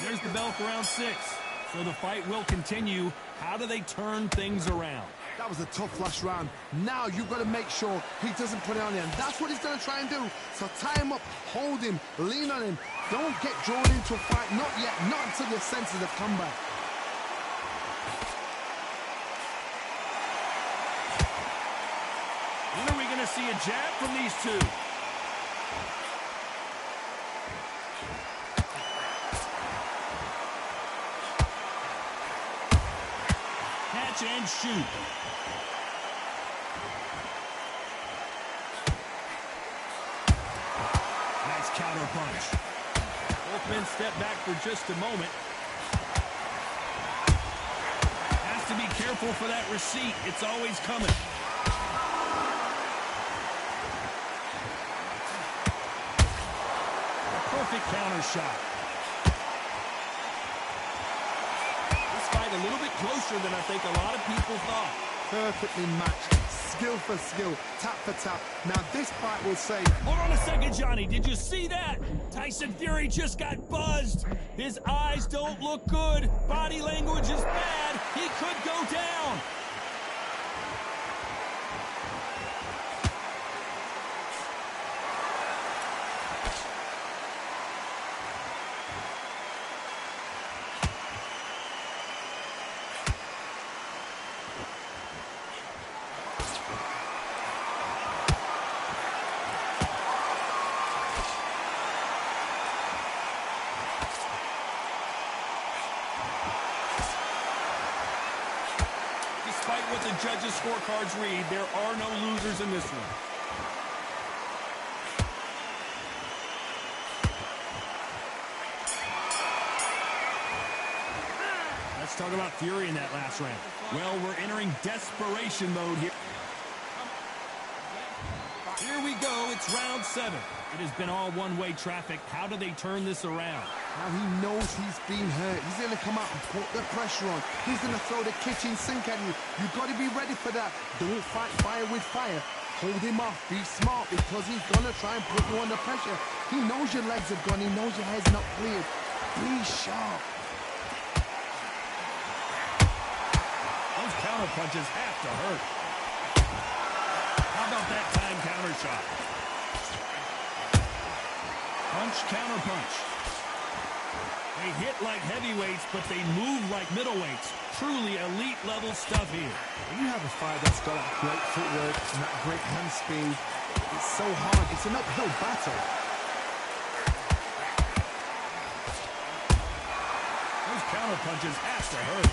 There's the bell for round 6. So the fight will continue. How do they turn things around? That was a tough last round. Now you've got to make sure he doesn't put it on you. And that's what he's going to try and do. So tie him up, hold him, lean on him. Don't get drawn into a fight. Not yet. Not until your senses have come back. When are we going to see a jab from these two? Catch and shoot. Nice counter punch. Both men step back for just a moment. Has to be careful for that receipt. It's always coming. Perfect counter shot. This fight a little bit closer than I think a lot of people thought. Perfectly matched. Skill for skill, tap for tap. Now this fight will say... Hold on a second, Johnny. Did you see that? Tyson Fury just got buzzed. His eyes don't look good. Body language is bad. He could go down. Despite what the judges' scorecards read, there are no losers in this one. Let's talk about Fury in that last round. Well, we're entering desperation mode here. Here we go. It's round 7. It has been all one-way traffic. How do they turn this around? Now he knows he's been hurt. He's going to come out and put the pressure on. He's going to throw the kitchen sink at you. You've got to be ready for that. Don't fight fire with fire. Hold him off. Be smart because he's going to try and put you under pressure. He knows your legs are gone. He knows your head's not cleared. Be sharp. Those counter punches have to hurt. How about that time counter shot? Punch, counter punch. They hit like heavyweights, but they move like middleweights. Truly elite level stuff here. When you have a fight that's got that great footwork and that great hand speed, it's so hard. It's an uphill battle. Those counter punches have to hurt.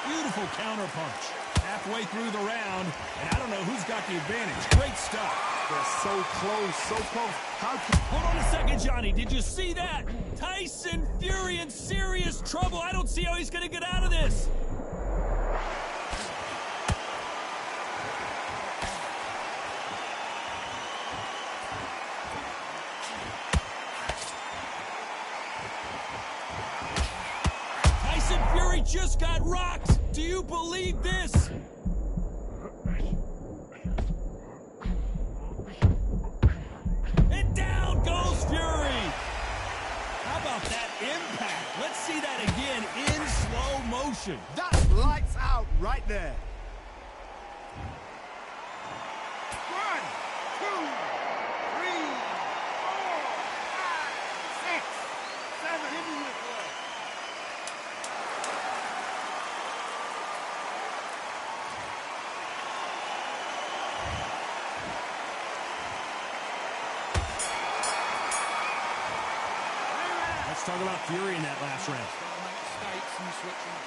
Beautiful counter punch. Halfway through the round, and I don't know who's got the advantage. Great stuff. They're so close, so close. Hold on a second, Johnny. Did you see that? Tyson Fury in serious trouble. I don't see how he's going to get out of this. Tyson Fury just got rocked. Do you believe this? And down goes Fury. How about that impact? Let's see that again in slow motion. That's lights out right there. 1, 2, 3, 4, 5, 6, 7. Hit me with one. Let's talk about Fury in that last round. Mistakes and switching.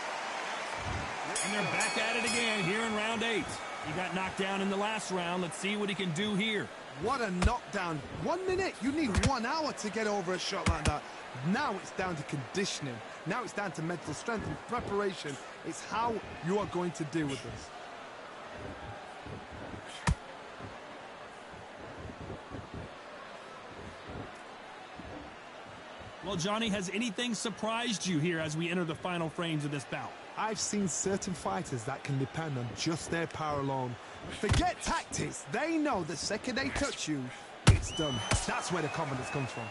And they're back at it again here in round 8. He got knocked down in the last round. Let's see what he can do here. What a knockdown. 1 minute. You need 1 hour to get over a shot like that. Now it's down to conditioning. Now it's down to mental strength and preparation. It's how you are going to deal with this. Well, Johnny, has anything surprised you here as we enter the final frames of this bout? I've seen certain fighters that can depend on just their power alone. Forget tactics. They know the second they touch you, it's done. That's where the confidence comes from.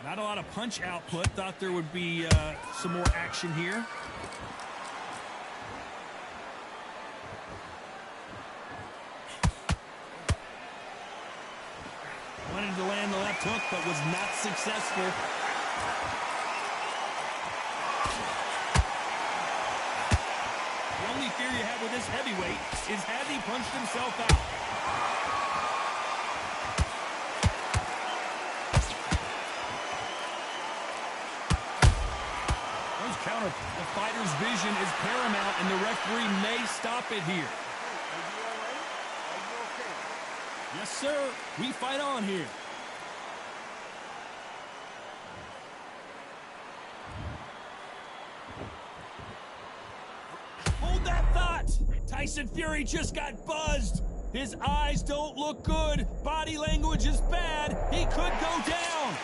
Not a lot of punch output. Thought there would be some more action here. Wanted to land the left hook, but was not successful. The only fear you have with this heavyweight is has he punched himself out? Those counter. The fighter's vision is paramount, and the referee may stop it here. Yes, sir. We fight on here. Hold that thought. Tyson Fury just got buzzed. His eyes don't look good. Body language is bad. He could go down.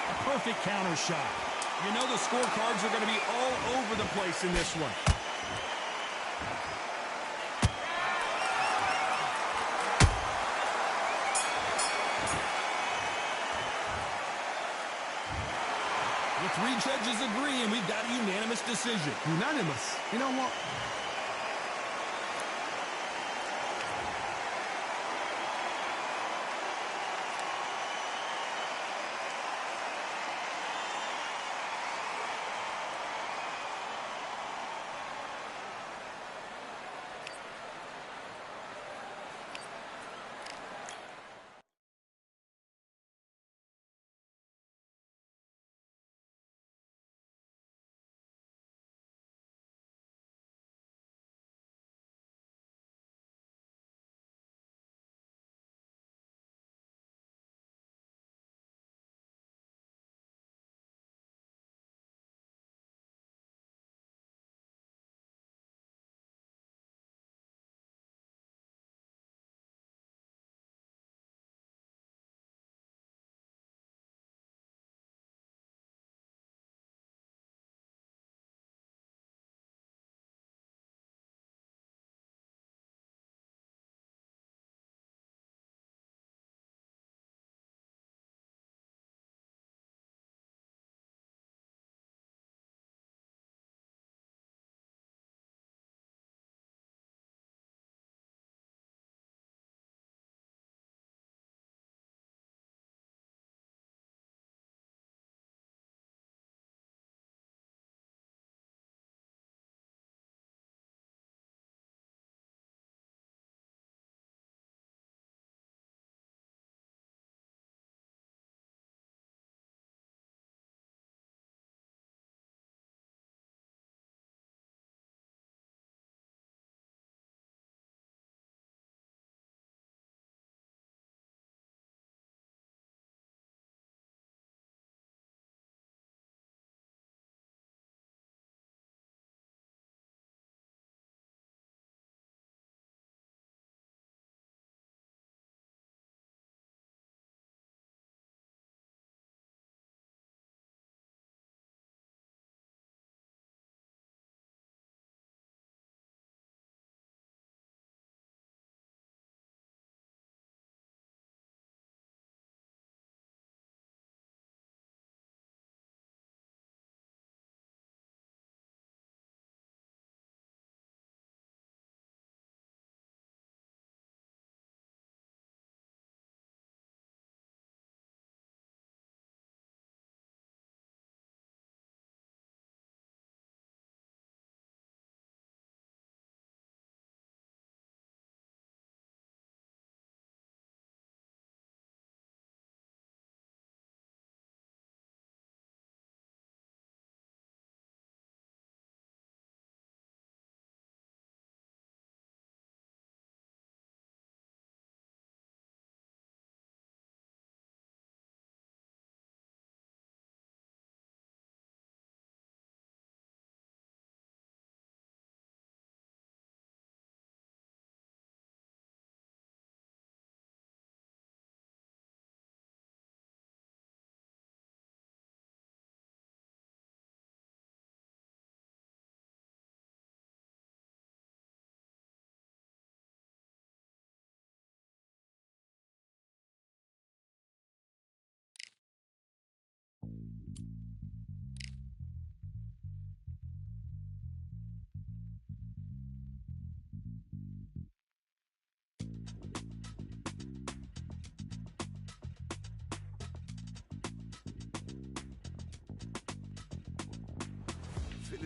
A perfect counter shot. You know the scorecards are going to be all over the place in this one. The 3 judges agree, and we've got a unanimous decision. Unanimous. You know what?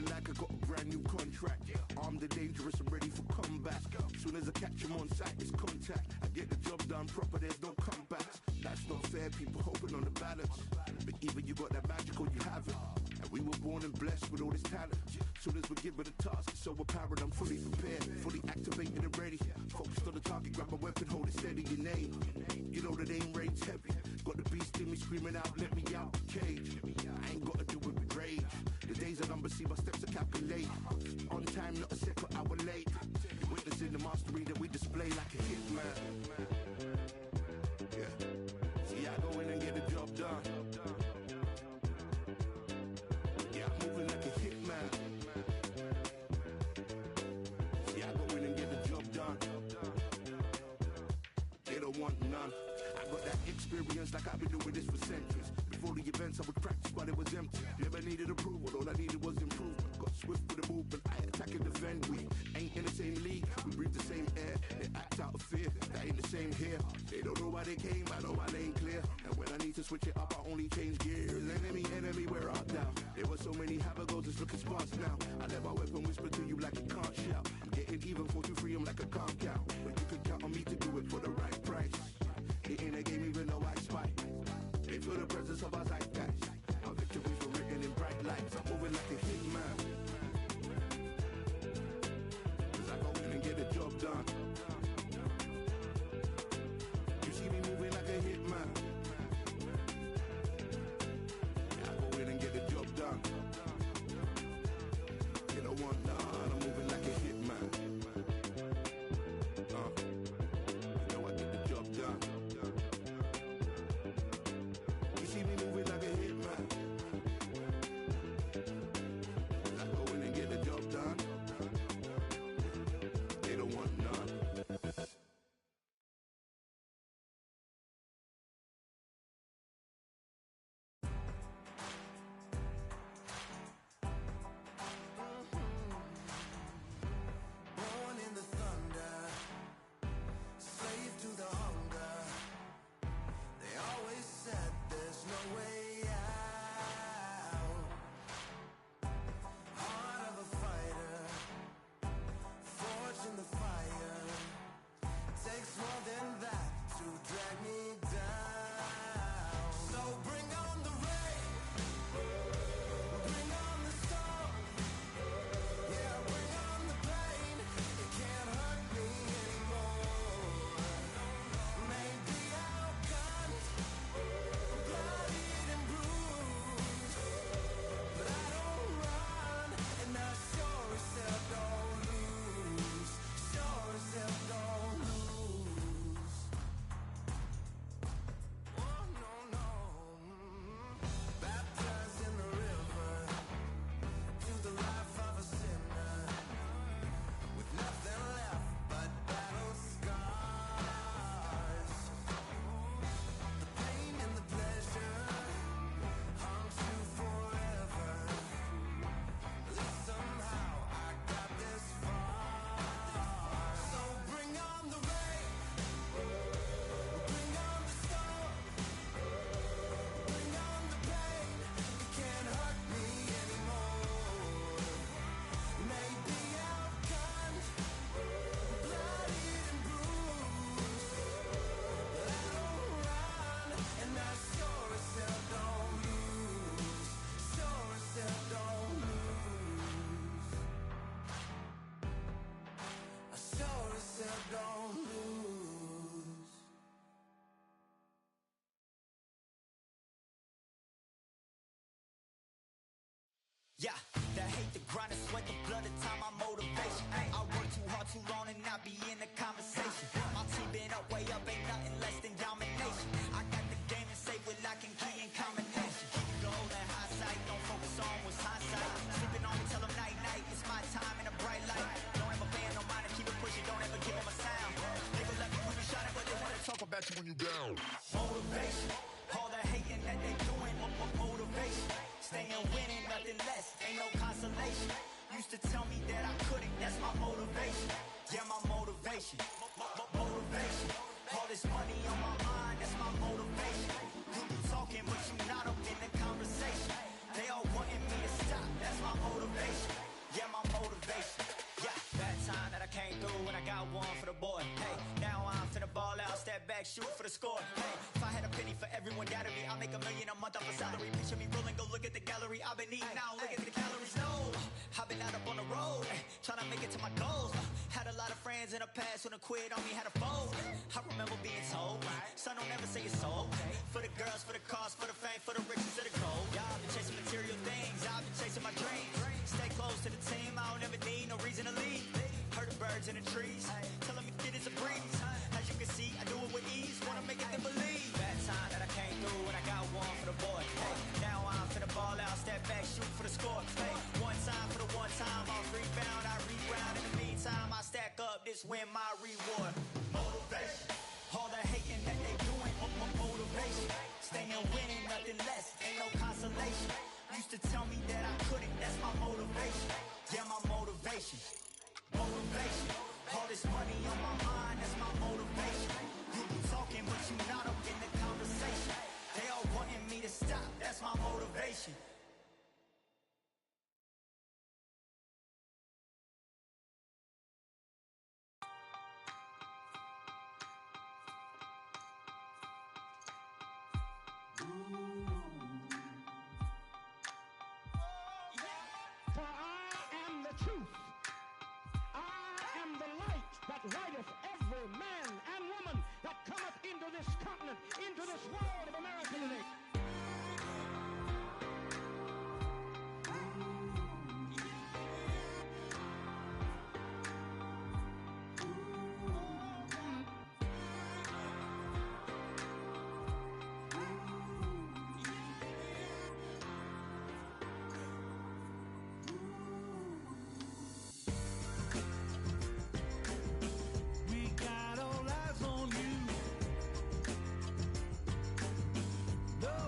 Feeling like I got a brand new contract. Armed and dangerous and ready for combat. Soon as I catch him on sight, it's contact. I get the job done proper, there's no comebacks. That's not fair, people hoping on the balance. But either you got that magic or you haven't. And we were born and blessed with all this talent. Soon as we're given a task, it's so apparent I'm fully prepared, fully activated and ready. Focused on the target, grab my weapon, hold it steady, your name. You know that aim rain's heavy. Got the beast in me screaming out, let me out the cage. I ain't gotta do it with rage. The days are numbered, see my steps are calculated. On time, not a second hour late. You're witnessing the mastery that we display like a hitman. Yeah. See, I go in and get the job done. Yeah, I'm moving like a hitman. See, I go in and get the job done. They don't want none. I got that experience like I've been doing this for centuries. Before the events I would practice but it was empty. Never needed approval, all I needed was improvement. Got swift with the movement, I attack and defend. We ain't in the same league, we breathe the same air. They act out of fear, that ain't the same here. They don't know why they came, I know why they ain't clear. And when I need to switch it up, I only change gears. Enemy, where art thou? There were so many have-a-goes, it's looking sparse now. I let my weapon whisper to you like a can't shout. I'm getting even 4-2-3, I'm like a calm cow. But you can count on me to do it for the right price. It ain't a game even though I spy. They feel the presence of our zeitgeist. Our victories were written in bright lights. I'm moving like a hitman. Cause I go in and get the job done. You see me moving like a hitman. Yeah, I go in and get the job done. You don't want none, I'm moving like a hitman. You know I get the job done. You see me moving like a hitman. I go in and get the job done. They don't want none. Born in the thunder, slave to the hunger. They always said there's no way out. Heart of a fighter, forged in the fire. Takes more than that to drag me down. So bring on the rain, bring on the storm. Yeah, bring on the pain. It can't hurt me anymore. Maybe outgunned, bloodied and bruised, but I don't run, and I sure as hell don't lose. Sure as hell don't lose. Oh no no. Baptized in the river, to the life of a sinner, with nothing left but battle scars. The pain and the pleasure haunt you forever. That somehow I got this far. So bring on the rain, bring on the storm, bring on the pain. It can't hurt me anymore. Maybe outgunned, bloodied and bruised, but I don't run, and I sure as hell don't lose. Sure as hell don't lose. I sure as hell don't lose. Yeah, the hate, the grind, the sweat, the blood, the time, my motivation. I work too hard, too long, and not be in the conversation. My team been up, way up, ain't nothing less than domination. I got the game and safe with lock and key and combination. Keep it gold and high sight, don't focus on what's hindsight. Sleeping on me, tell them night, night, it's my time in a bright light. Don't ever band, no mind, and keep it pushing, don't ever give them a sound. Nigga let me when you shot it, but they wanna talk about you when you down. Motivation, all the hating that they doing, motivation. Staying winning, nothing less, ain't no consolation. Used to tell me that I couldn't, that's my motivation. Yeah, my motivation, motivation. All this money on my mind, that's my motivation. You be talking, but you not up in the conversation. They all wanting me to stop, that's my motivation. back, shoot for the score. Hey, if I had a penny for everyone doubted me, I'd make $1 million a month off a salary. Picture me rolling, go look at the gallery. I've been eating now, look at the calories. No, I've been out up on the road, trying to make it to my goals. Had a lot of friends in the past when I quit on me, had a fold. I remember being told, son, don't ever say it's so. For the girls, for the cars, for the fame, for the riches, for the gold. Yeah, I've been chasing material things, I've been chasing my dreams. Stay close to the team, I don't ever need no reason to leave. Heard the birds in the trees, telling me shit is a breeze. As you can see, I do it with ease, wanna make it them believe. Bad time that I came through and I got one for the boy. Hey, now I'm finna ball out, step back, shoot for the score. Hey, one time for the one time, I'll rebound, I reground. In the meantime, I stack up, this win my reward. Motivation, all the hating that they doing, motivation. Staying winning, nothing less, ain't no consolation. Used to tell me that I couldn't, that's my motivation. Yeah, my motivation. Motivation, all this money on my mind, that's my motivation. You be talking, but you not up in the conversation. They all wanting me to stop, that's my motivation. For I am the truth. I am the light that lighteth every man and woman that cometh into this continent, into this world of America today. We got all eyes on you. The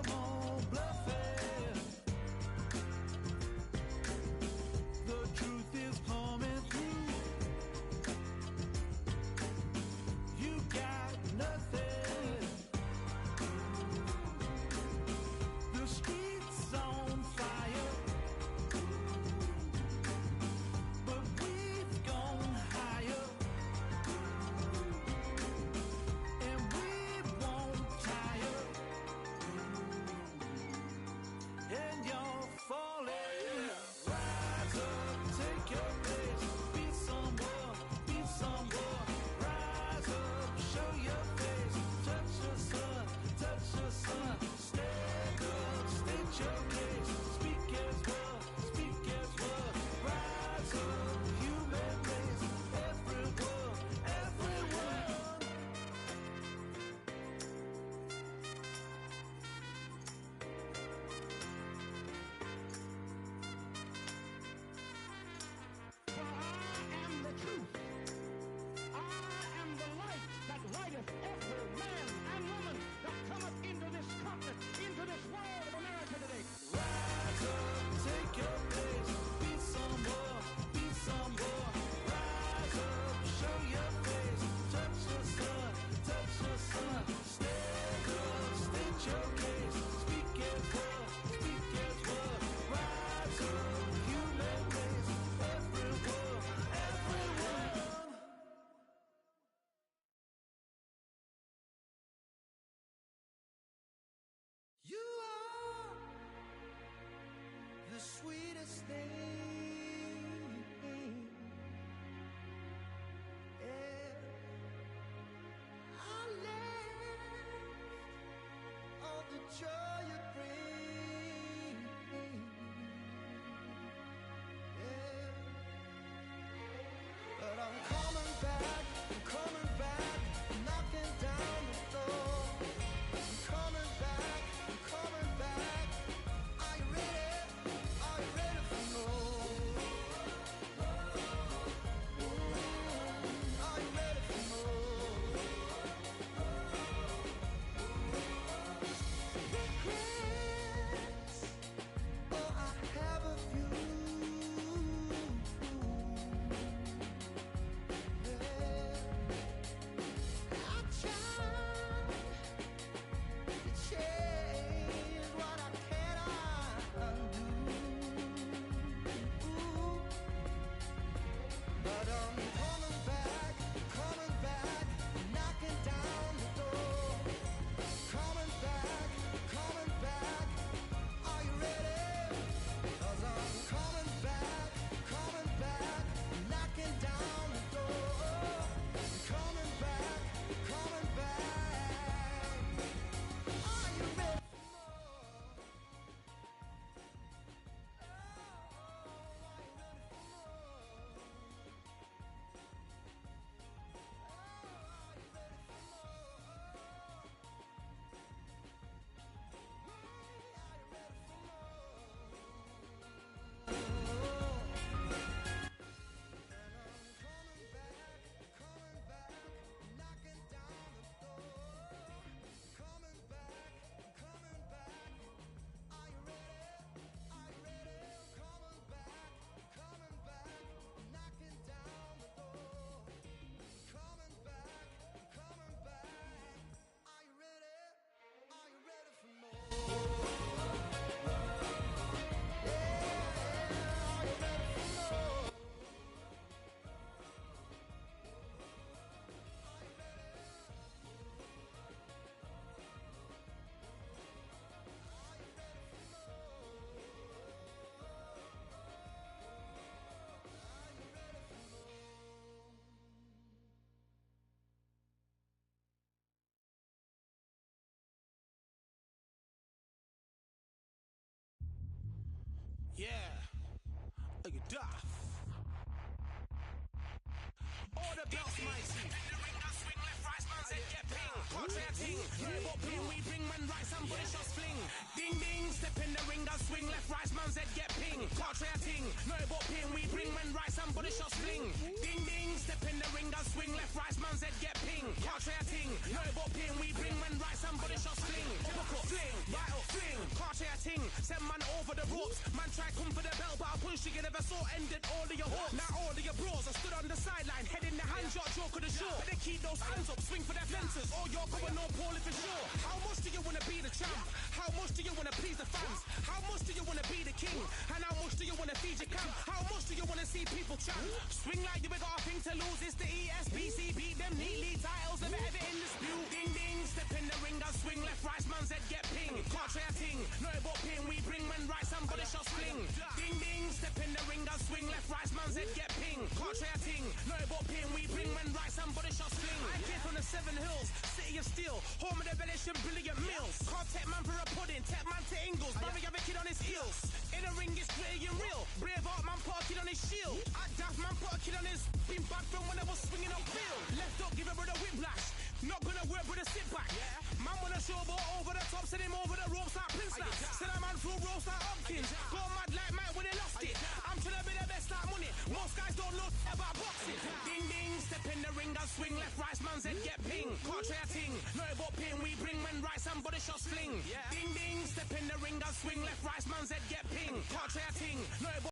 Duh. Order belts, mighty. In the ring, I swing left, right, man's head get ping. Can't try a ting. No what ping, we bring man right, somebody shots fling. Ding ding, step in the ring, I swing left, right, man's head get ping. Can't try a ting. No what ping, we bring man right, somebody shots fling. Ding ding, step in the ring, I swing left, right, man's head get ping. Can't try a ting. No what ping, we bring man right, somebody shots fling. Uppercut, fling, right up, fling. Can't try a ting. Send man over the ropes. Man try come for the belt, but I punch you never saw ended all of your hopes. Now all of your bros are stood on the sideline, head in the hand shot, joke of the show. But they keep those hands up, swing for their fences. Or you're going no poorly for sure. How much do you wanna be the champ? How much do you wanna please the fans? How much do you wanna be the king? And how much do you wanna feed your camp? How much do you wanna see people champ? Swing like you ain't got a thing to lose. It's the ESBC, beat them neatly. Titles never ever in dispute. Ding ding, step in the ring, I swing left, right, man's head get ping. Can't try a ting, no about ping. We bring men right, somebody shots fling. Ding ding, step in the ring, I swing left, right, man's head get ping. Can't try a ting, no about ping. We bring men right, somebody shots fling. I came from the 7 Hills, city of steel, home of the village and brilliant meals. Can't take man for a pudding, take man to Ingles. Barry have a kid on his heels. In the ring, it's gritty and real. Braveheart man put a kid on his shield. At Daft man put a kid on his. Been back from when I was swinging up field. Left up, give a brother whiplash. Not gonna work with a sit back. Man wanna showboat over the top, send him over the ropes like Prince Snap. Send a man through ropes like Hopkins. Go mad like Mike when they lost it. I'm trying to be the best like money. Most guys don't know about boxing. Ding ding, step in the ring, I swing left, right, man's head get ping. Can't try a ting, no about ping. We bring men right, somebody shots fling. Ding ding, step in the ring, I swing left, right, man's head get ping. Can't try a ting, no about